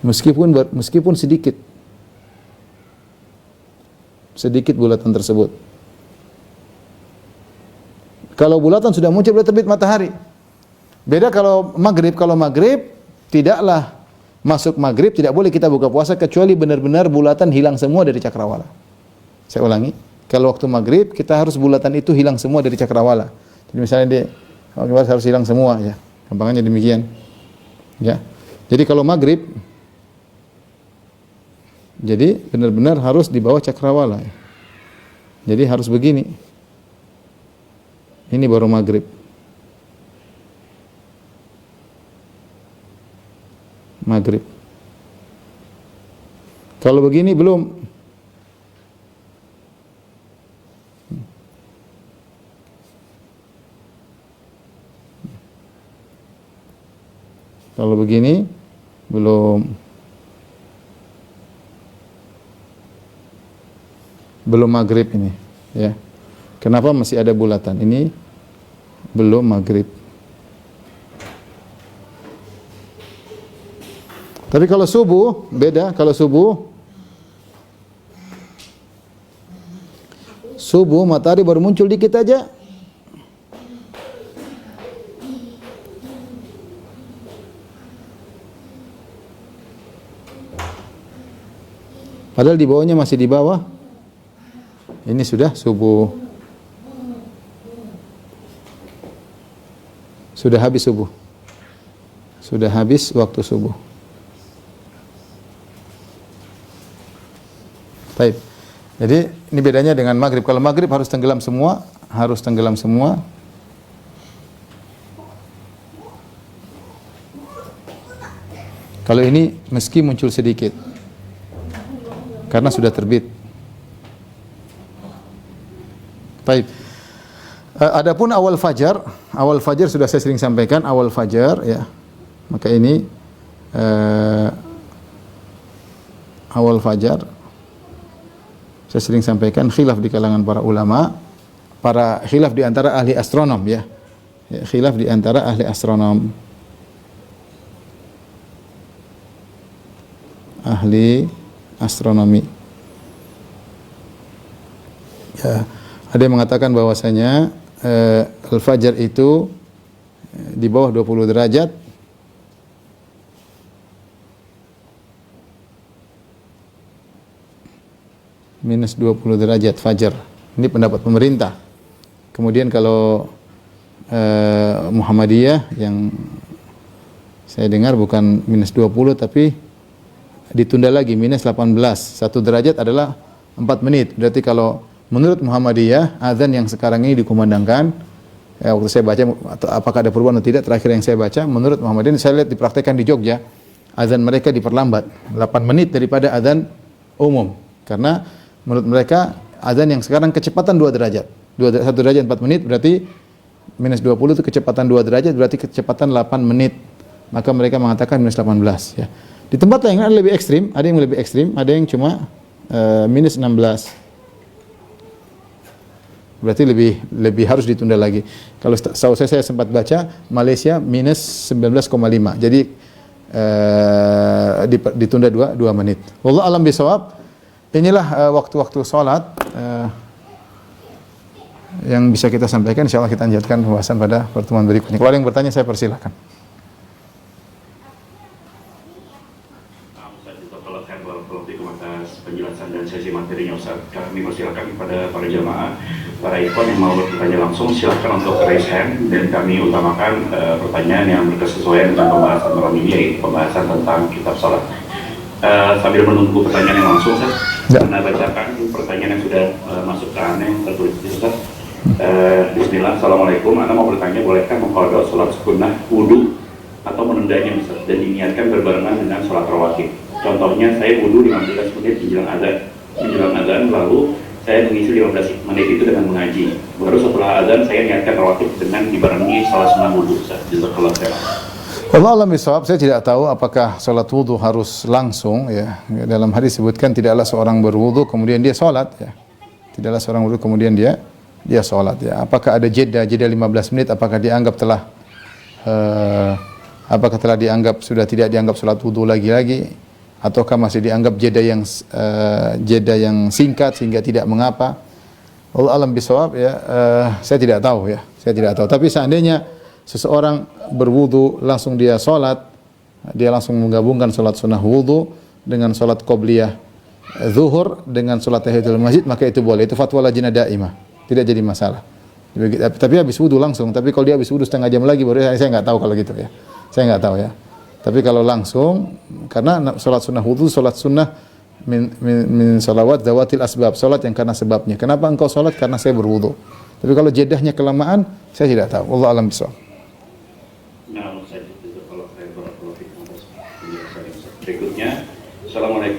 Meskipun sedikit bulatan tersebut. Kalau bulatan sudah muncul, berarti terbit matahari. Beda kalau maghrib tidaklah masuk maghrib, tidak boleh kita buka puasa kecuali benar-benar bulatan hilang semua dari cakrawala. Saya ulangi, kalau waktu maghrib kita harus bulatan itu hilang semua dari cakrawala. Jadi misalnya harus hilang semua ya, gampangannya demikian. Ya. Jadi kalau maghrib, jadi benar-benar harus di bawah cakrawala. Jadi harus begini. Ini baru maghrib. maghrib. Kalau begini belum. Kalau begini belum maghrib ini, ya. Kenapa masih ada bulatan? Ini belum maghrib. Tapi kalau subuh beda. Kalau subuh matahari baru muncul dikit aja. Padahal di bawahnya masih di bawah. Ini sudah subuh. Sudah habis subuh. Sudah habis waktu subuh. Baik. Jadi ini bedanya dengan maghrib. Kalau maghrib harus tenggelam semua, Kalau ini meski muncul sedikit, karena sudah terbit. Baik. Adapun awal fajar sudah saya sering sampaikan, awal fajar ya. Maka ini awal fajar saya sering sampaikan khilaf di kalangan para ulama, khilaf di antara ahli astronom ya. Khilaf di antara ahli astronom. Ahli astronomi. Ya, ada yang mengatakan bahwasanya al-fajar itu di bawah 20 derajat. Minus 20 derajat fajar. Ini pendapat pemerintah. Kemudian kalau Muhammadiyah yang saya dengar bukan minus 20 tapi ditunda lagi minus 18. 1 derajat adalah 4 menit. Berarti kalau menurut Muhammadiyah azan yang sekarang ini dikumandangkan, ya, waktu saya baca atau apakah ada perubahan atau tidak, terakhir yang saya baca menurut Muhammadiyah, saya lihat dipraktekkan di Jogja, azan mereka diperlambat 8 menit daripada azan umum. Karena menurut mereka azan yang sekarang kecepatan 2 derajat. 1 derajat 4 menit berarti minus 20 itu kecepatan 2 derajat berarti kecepatan 8 menit. Maka mereka mengatakan minus 18 ya. Di tempat lain ada lebih ekstrim, ada yang lebih ekstrim, ada yang cuma minus 16. Berarti lebih harus ditunda lagi. Kalau setahu saya sempat baca Malaysia minus 19,5. Jadi ditunda 2 menit. Wallahu a'lam bishawab. Inilah waktu-waktu salat yang bisa kita sampaikan. Insyaallah kita lanjutkan pembahasan pada pertemuan berikutnya. Kalau ada yang bertanya saya persilahkan. Penjelasan dan sesi materinya Ustaz. Kami persilakan kepada para jamaah, para ikhwan yang mau bertanya langsung silakan untuk raise hand dan kami utamakan pertanyaan yang berkesesuaian dengan pembahasan malam ini, yaitu pembahasan tentang kitab salat. Sambil menunggu pertanyaan yang langsung, Ustaz, karena bacakan pertanyaan yang sudah masuk ke Anda yang tertulis di Ustaz. Bismillah, Assalamualaikum. Anda mau bertanya, bolehkah mengqadha salat sunnah wudu atau menundanya Ustaz dan diniatkan berbarengan dengan salat rawatib? Contohnya saya wudu 15 menit menjelang azan, lalu saya mengisi 15 menit itu dengan mengaji. Baru setelah azan saya niatkan rawatib dengan dibarengi salat sunnah wudu. Jazakallahu khairan. Allah alam bisawab, saya tidak tahu apakah salat wudu harus langsung ya. Dalam hadis disebutkan tidaklah seorang berwudu kemudian dia salat ya. Tidaklah seorang wudu kemudian dia salat ya. Apakah ada jeda 15 menit apakah dianggap telah sudah tidak dianggap salat wudu lagi? Ataukah masih dianggap jeda yang singkat sehingga tidak mengapa? Allah alam bisawab ya, saya tidak tahu ya, Tapi seandainya seseorang berwudu langsung dia salat, dia langsung menggabungkan salat sunnah wudu dengan salat qobliyah zuhur dengan salat tahiyatul masjid, maka itu boleh. Itu fatwa lajnah daimah, tidak jadi masalah. Tapi habis wudu langsung. Tapi kalau dia habis wudu setengah jam lagi baru, saya nggak tahu kalau gitu ya. Saya nggak tahu ya. Tapi kalau langsung, karena salat sunnah wudu, salat sunnah min salawat zawatil asbab, salat yang karena sebabnya. Kenapa engkau salat? Karena saya berwudu. Tapi kalau jedahnya kelamaan, saya tidak tahu. Allah alam bisawab.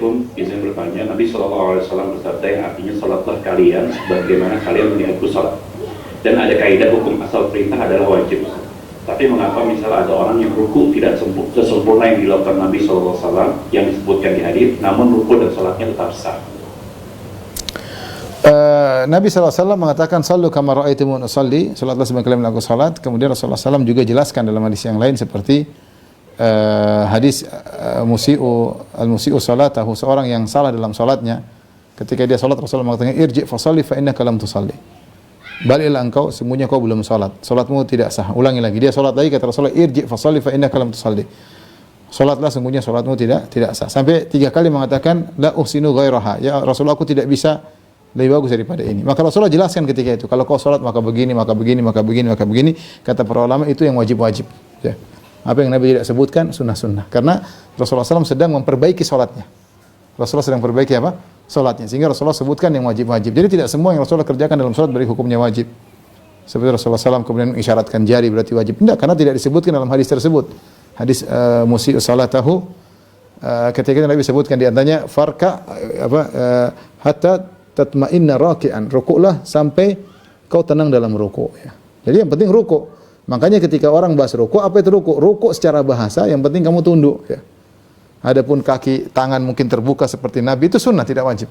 Assalamualaikum, izin bertanya. Nabi SAW bersabda yang artinya salatlah kalian bagaimana kalian melihatku salat. Dan ada kaidah hukum asal perintah adalah wajib. Tapi mengapa misalnya ada orang yang ruku tidak sempurna yang dilakukan Nabi SAW yang disebutkan di hadis, namun ruku dan salatnya tetap sah? Nabi SAW mengatakan sallu kama ra'aitumuni usalli, salatlah sebagaimana kalian melakukan salat. Kemudian Rasulullah SAW juga jelaskan dalam hadis yang lain seperti hadis al-musi'u salatahu, seorang yang salah dalam salatnya. Ketika dia salat, Rasulullah mengatakan irji' fa shalli fa innaka lam tusalli. Baliklah engkau, sesungguhnya kau belum salat. Salatmu tidak sah. Ulangi lagi. Dia salat lagi, kata Rasulullah irji' fa shalli fa innaka lam tusalli. Salatlah, sesungguhnya salatmu tidak sah. Sampai 3 kali mengatakan la uhsinu ghairaha. Ya Rasulullah, aku tidak bisa lebih bagus daripada ini. Maka Rasulullah jelaskan ketika itu, kalau kau salat maka begini, maka begini, maka begini, maka begini. Kata para ulama itu yang wajib-wajib. Ya. Apa yang Nabi tidak sebutkan sunnah-sunnah. Karena Rasulullah SAW sedang memperbaiki salatnya. Rasulullah sedang memperbaiki apa? Salatnya. Sehingga Rasulullah sebutkan yang wajib-wajib. Jadi tidak semua yang Rasulullah kerjakan dalam salat beri hukumnya wajib. Seperti Rasulullah SAW kemudian mengisyaratkan jari berarti wajib. Tidak, karena tidak disebutkan dalam hadis tersebut. Hadis musi'u salatahu, ketika Nabi sebutkan di antaranya farka hatta tatma'inna raki'an. Rukuklah sampai kau tenang dalam rukuk. Ya. Jadi yang penting rukuk. Makanya ketika orang bahas rukuk, apa itu rukuk? Rukuk secara bahasa yang penting kamu tunduk. Ya. Adapun kaki, tangan mungkin terbuka seperti Nabi itu sunnah, tidak wajib.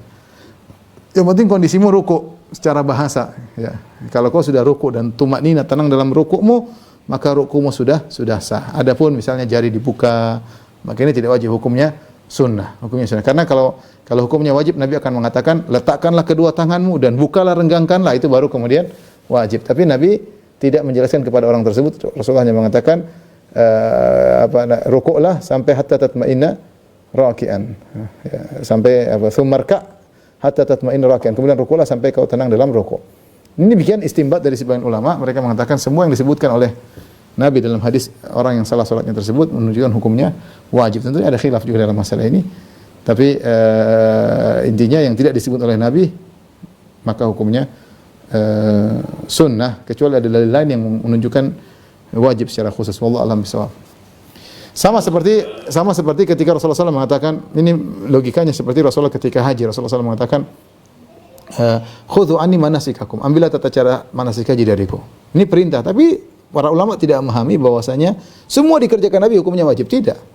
Yang penting kondisimu rukuk secara bahasa. Ya. Kalau kau sudah rukuk dan tumaknina tenang dalam rukukmu, maka rukukmu sudah sah. Adapun misalnya jari dibuka, maka ini tidak wajib, hukumnya sunnah. Hukumnya sunnah. Karena kalau hukumnya wajib, Nabi akan mengatakan letakkanlah kedua tanganmu dan bukalah, renggangkanlah, itu baru kemudian wajib. Tapi Nabi tidak menjelaskan kepada orang tersebut. Rasulullah hanya mengatakan rukuklah sampai hatta tatma'inna raki'an. Ya, sampai tsummarka hatta tatma'inna raki'an. Kemudian rukuklah sampai kau tenang dalam rukuk. Ini bikin istinbat dari sebagian ulama, mereka mengatakan semua yang disebutkan oleh Nabi dalam hadis orang yang salah salatnya tersebut menunjukkan hukumnya wajib. Tentunya ada khilaf juga dalam masalah ini. Tapi intinya yang tidak disebut oleh Nabi maka hukumnya sunnah, kecuali ada dalil lain yang menunjukkan wajib secara khusus. Wallahu a'lam bishawab. Sama seperti ketika Rasulullah SAW mengatakan, ini logikanya seperti Rasulullah ketika haji. Rasulullah SAW mengatakan, khudhu anni manasikakum, ambillah tata cara manasik haji dariku. Ini perintah, tapi para ulama tidak memahami bahwasanya semua dikerjakan Nabi hukumnya wajib. Tidak.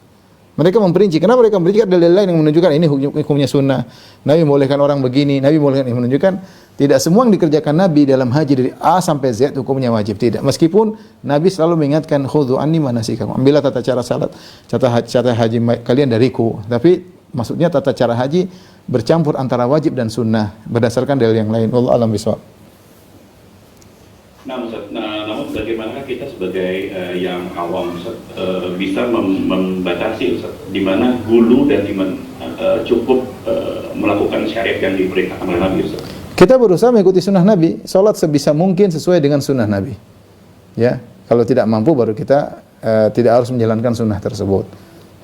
Mereka memperinci. Kenapa mereka memperinci? Ada dalil lain yang menunjukkan ini hukumnya sunnah. Nabi membolehkan orang begini, Nabi membolehkan ini, menunjukkan tidak semua yang dikerjakan Nabi dalam haji dari A sampai Z hukumnya wajib. Tidak. Meskipun Nabi selalu mengingatkan khudhu anni manasikakum, ambillah tata cara salat, tata haji kalian dariku. Tapi maksudnya tata cara haji bercampur antara wajib dan sunnah berdasarkan dalil yang lain. Wallahu a'lam bishawab. Namun bagaimana kita sebagai yang awam bisa membatasi di mana hulu dan di mana cukup melakukan syariat yang diperintahkan oleh Nabi Ustaz? Kita berusaha mengikuti sunnah Nabi, salat sebisa mungkin sesuai dengan sunnah Nabi. Ya, kalau tidak mampu baru kita tidak harus menjalankan sunnah tersebut.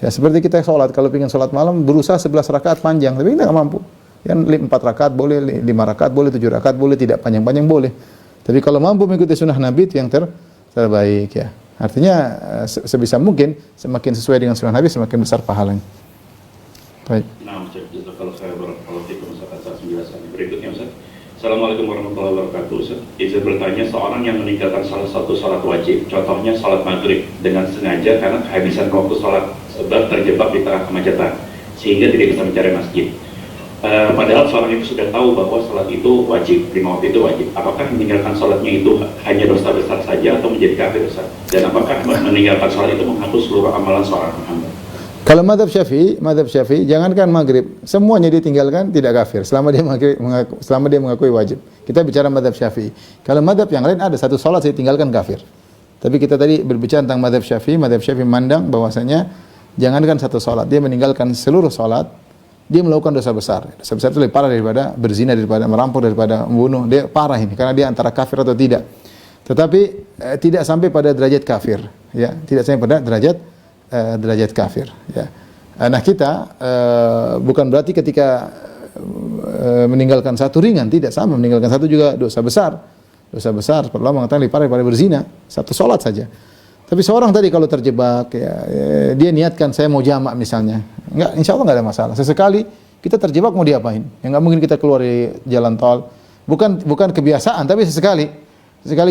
Ya, seperti kita salat, kalau ingin salat malam berusaha 11 rakaat panjang, tapi kita nggak mampu. Yang 4 rakaat boleh, 5 rakaat boleh, 7 rakaat boleh, tidak panjang-panjang boleh. Tapi kalau mampu mengikuti sunnah Nabi itu yang terbaik ya. Artinya sebisa mungkin semakin sesuai dengan sunnah Nabi semakin besar pahalanya. Baik. Nah, Ustaz, kalau saya atas penjelasan berikutnya Ustaz. Assalamualaikum warahmatullahi wabarakatuh. Ustaz, izin bertanya, seorang yang meninggalkan salah satu salat wajib, contohnya salat maghrib dengan sengaja karena kehabisan waktu salat sebab terjebak di tengah kemacetan sehingga tidak bisa mencari masjid. Padahal seorang itu sudah tahu bahwa salat itu wajib, 5 waktu itu wajib. Apakah meninggalkan salatnya itu hanya dosa besar saja atau menjadi kafir Ustaz? Dan apakah meninggalkan salat itu menghapus seluruh amalan seorang hamba? Kalau mazhab Syafi'i, jangankan maghrib, semuanya ditinggalkan tidak kafir selama dia mengakui wajib. Kita bicara mazhab Syafi'i. Kalau mazhab yang lain ada satu salat saya tinggalkan kafir. Tapi kita tadi berbicara tentang mazhab Syafi'i memandang bahwasanya jangankan satu salat, dia meninggalkan seluruh salat, dia melakukan dosa besar. Dosa besar itu lebih parah daripada berzina, daripada merampok, daripada membunuh. Dia parah ini karena dia antara kafir atau tidak. Tetapi tidak sampai pada derajat kafir, ya. Tidak sampai pada derajat kafir, ya. Nah, kita bukan berarti ketika meninggalkan satu ringan, tidak sama. Meninggalkan satu juga dosa besar. Dosa besar, perlu mengatakan lebih parah daripada berzina. Satu salat saja. Tapi seorang tadi kalau terjebak, ya, dia niatkan saya mau jamak misalnya, insya Allah nggak ada masalah. Sesekali kita terjebak mau diapain? Ya nggak mungkin kita keluar dari jalan tol. Bukan kebiasaan, tapi sesekali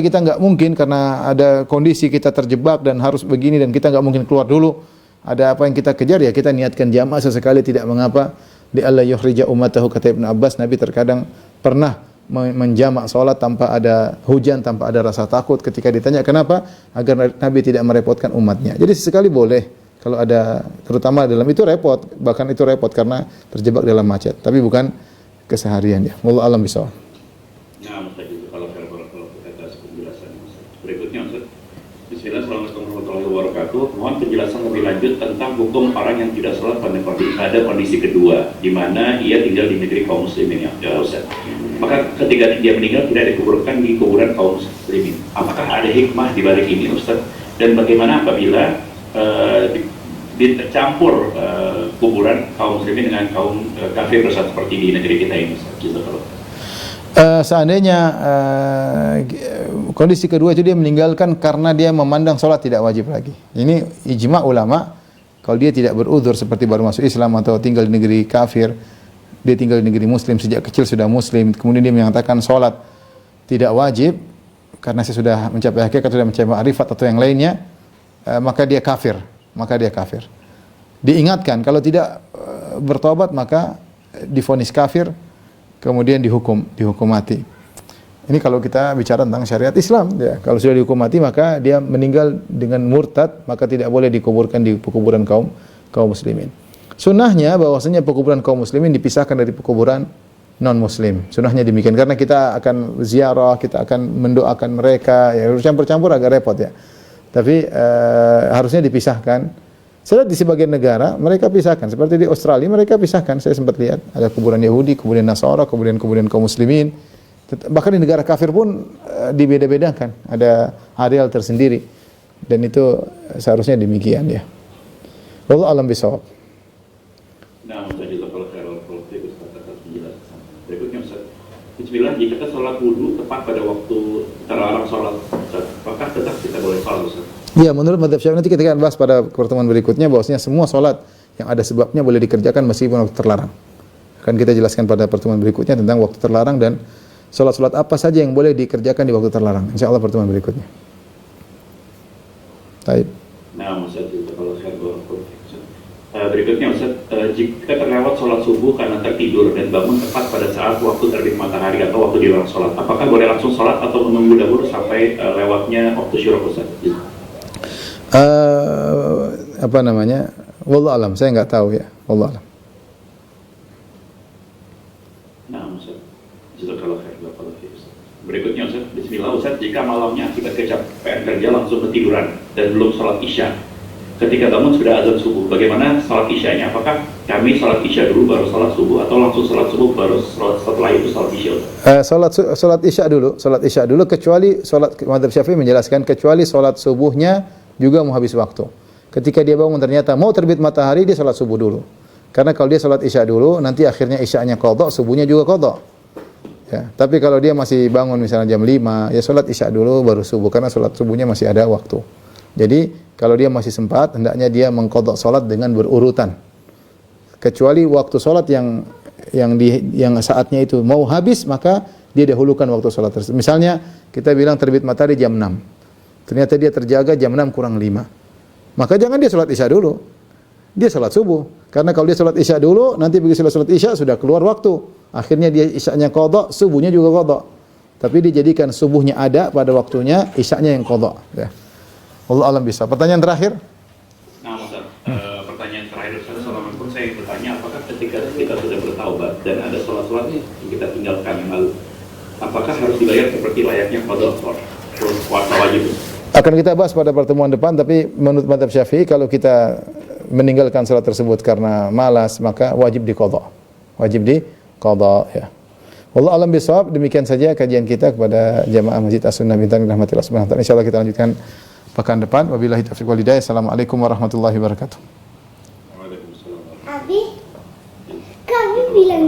kita nggak mungkin karena ada kondisi kita terjebak dan harus begini dan kita nggak mungkin keluar dulu. Ada apa yang kita kejar ya kita niatkan jamaah sesekali tidak mengapa. Di Allah yukhrija ummatahu kata Ibnu Abbas, Nabi terkadang pernah menjamak salat tanpa ada hujan, tanpa ada rasa takut ketika ditanya kenapa? Agar Nabi tidak merepotkan umatnya. Jadi sesekali boleh kalau ada, terutama dalam itu repot, bahkan itu repot karena terjebak dalam macet, tapi bukan keseharian ya. Wallahu a'lam bishawab. Nah, Ustaz itu kalau kita atas penjelasan berikutnya Ustaz. Bismillahirrahmanirrahim warahmatullahi wabarakatuh. Mohon penjelasan lebih lanjut tentang hukum orang yang tidak sholat pada kondisi kedua, di mana ia tinggal di negeri kaum muslimin ya Ustaz. Maka ketika dia meninggal tidak dikuburkan di kuburan kaum muslimin. Apakah ada hikmah di balik ini Ustaz? Dan bagaimana apabila dicampur kuburan kaum muslimin dengan kaum kafir Ustaz, seperti di negeri kita ini Ustaz? Seandainya kondisi kedua itu dia meninggalkan karena dia memandang sholat tidak wajib lagi. Ini ijma ulama, kalau dia tidak berudzur seperti baru masuk Islam atau tinggal di negeri kafir, dia tinggal di negeri muslim sejak kecil sudah muslim, kemudian dia menyatakan sholat tidak wajib karena saya sudah mencapai hakikat, sudah mencapai ma'rifat atau yang lainnya, maka dia kafir. Diingatkan kalau tidak bertobat maka divonis kafir, kemudian dihukum mati. Ini kalau kita bicara tentang syariat Islam, ya. Kalau sudah dihukum mati maka dia meninggal dengan murtad, maka tidak boleh dikuburkan di kuburan kaum muslimin. Sunnahnya bahwasanya kuburan kaum muslimin dipisahkan dari kuburan non muslim. Sunnahnya demikian karena kita akan ziarah, kita akan mendoakan mereka, ya campur-campur agak repot ya. Tapi harusnya dipisahkan. Saya lihat di sebagian negara mereka pisahkan, seperti di Australia mereka pisahkan. Saya sempat lihat ada kuburan Yahudi, kemudian Nasara, kemudian kaum muslimin. Bahkan di negara kafir pun dibeda-bedakan, ada areal tersendiri. Dan itu seharusnya demikian ya. Wallahu a'lam bishawab. Nah, Ustaz juga kalau Ustaz atas penjelasan. Berikutnya Ustaz. Bismillah, jika kita sholat wudu tepat pada waktu terlarang sholat, apakah tetap kita boleh sholat Ustaz? Ya, menurut mazhab Syafi'i nanti kita akan bahas pada pertemuan berikutnya bahwasanya semua salat yang ada sebabnya boleh dikerjakan meskipun waktu terlarang. Akan kita jelaskan pada pertemuan berikutnya tentang waktu terlarang dan salat-salat apa saja yang boleh dikerjakan di waktu terlarang. Insyaallah pertemuan berikutnya. Baik. Nah, Ustaz juga kalau saya berikutnya Ustaz, jika terlewat sholat subuh karena tertidur dan bangun tepat pada saat waktu terbit matahari atau waktu dilarang sholat, apakah boleh langsung sholat atau menunggu dahulu sampai lewatnya waktu syuruk Ustaz? Apa namanya? Wallahu alam, saya nggak tahu ya. Wallahu alam. Nah, Ustaz, jazakallahu khair. Berikutnya Ustaz, bismillah Ustaz, jika malamnya akibat kecapean kerja langsung ketiduran dan belum sholat isya, ketika bangun sudah azan subuh, bagaimana sholat isyanya? Apakah kami sholat isya dulu baru sholat subuh atau langsung sholat subuh baru setelah itu sholat isya? Sholat isya dulu, kecuali sholat mazhab Syafi'i menjelaskan kecuali sholat subuhnya juga mau habis waktu. Ketika dia bangun ternyata mau terbit matahari, dia sholat subuh dulu. Karena kalau dia sholat isya dulu, nanti akhirnya isyanya qadha, subuhnya juga qadha. Ya, tapi kalau dia masih bangun misalnya jam 5, ya sholat isya dulu baru subuh karena sholat subuhnya masih ada waktu. Jadi kalau dia masih sempat, hendaknya dia mengqadha sholat dengan berurutan. Kecuali waktu sholat yang saatnya itu mau habis, maka dia dahulukan waktu sholat tersebut. Misalnya kita bilang terbit matahari jam 6. Ternyata dia terjaga jam 6 kurang 5. Maka jangan dia sholat isya dulu. Dia sholat subuh. Karena kalau dia sholat isya dulu, nanti begitu sholat isya sudah keluar waktu. Akhirnya dia isyanya qadha, subuhnya juga qadha. Tapi dia jadikan subuhnya ada pada waktunya, isyanya yang qadha. Ya. Allah alam bisa. Pertanyaan terakhir. Nah, Ustaz, pertanyaan terakhir Ustaz, Assalamualaikum, saya bertanya apakah ketika kita sudah bertaubat dan ada sholat-sholat yang kita tinggalkan yang lalu, apakah harus dibayar seperti layaknya qadha puasa wajib? Akan kita bahas pada pertemuan depan, tapi menurut mazhab Syafi'i kalau kita meninggalkan salat tersebut karena malas, maka wajib diqadha. Wajib diqadha ya. Wallahu a'lam bishawab. Demikian saja kajian kita kepada jamaah Masjid As-Sunnah Bintang rahmatillah subhanahu wa taala. Insyaallah kita lanjutkan pekan depan. Wabillahi taufiq wal hidayah. Assalamualaikum warahmatullahi wabarakatuh. Waalaikumsalam. Abi, kamu bilang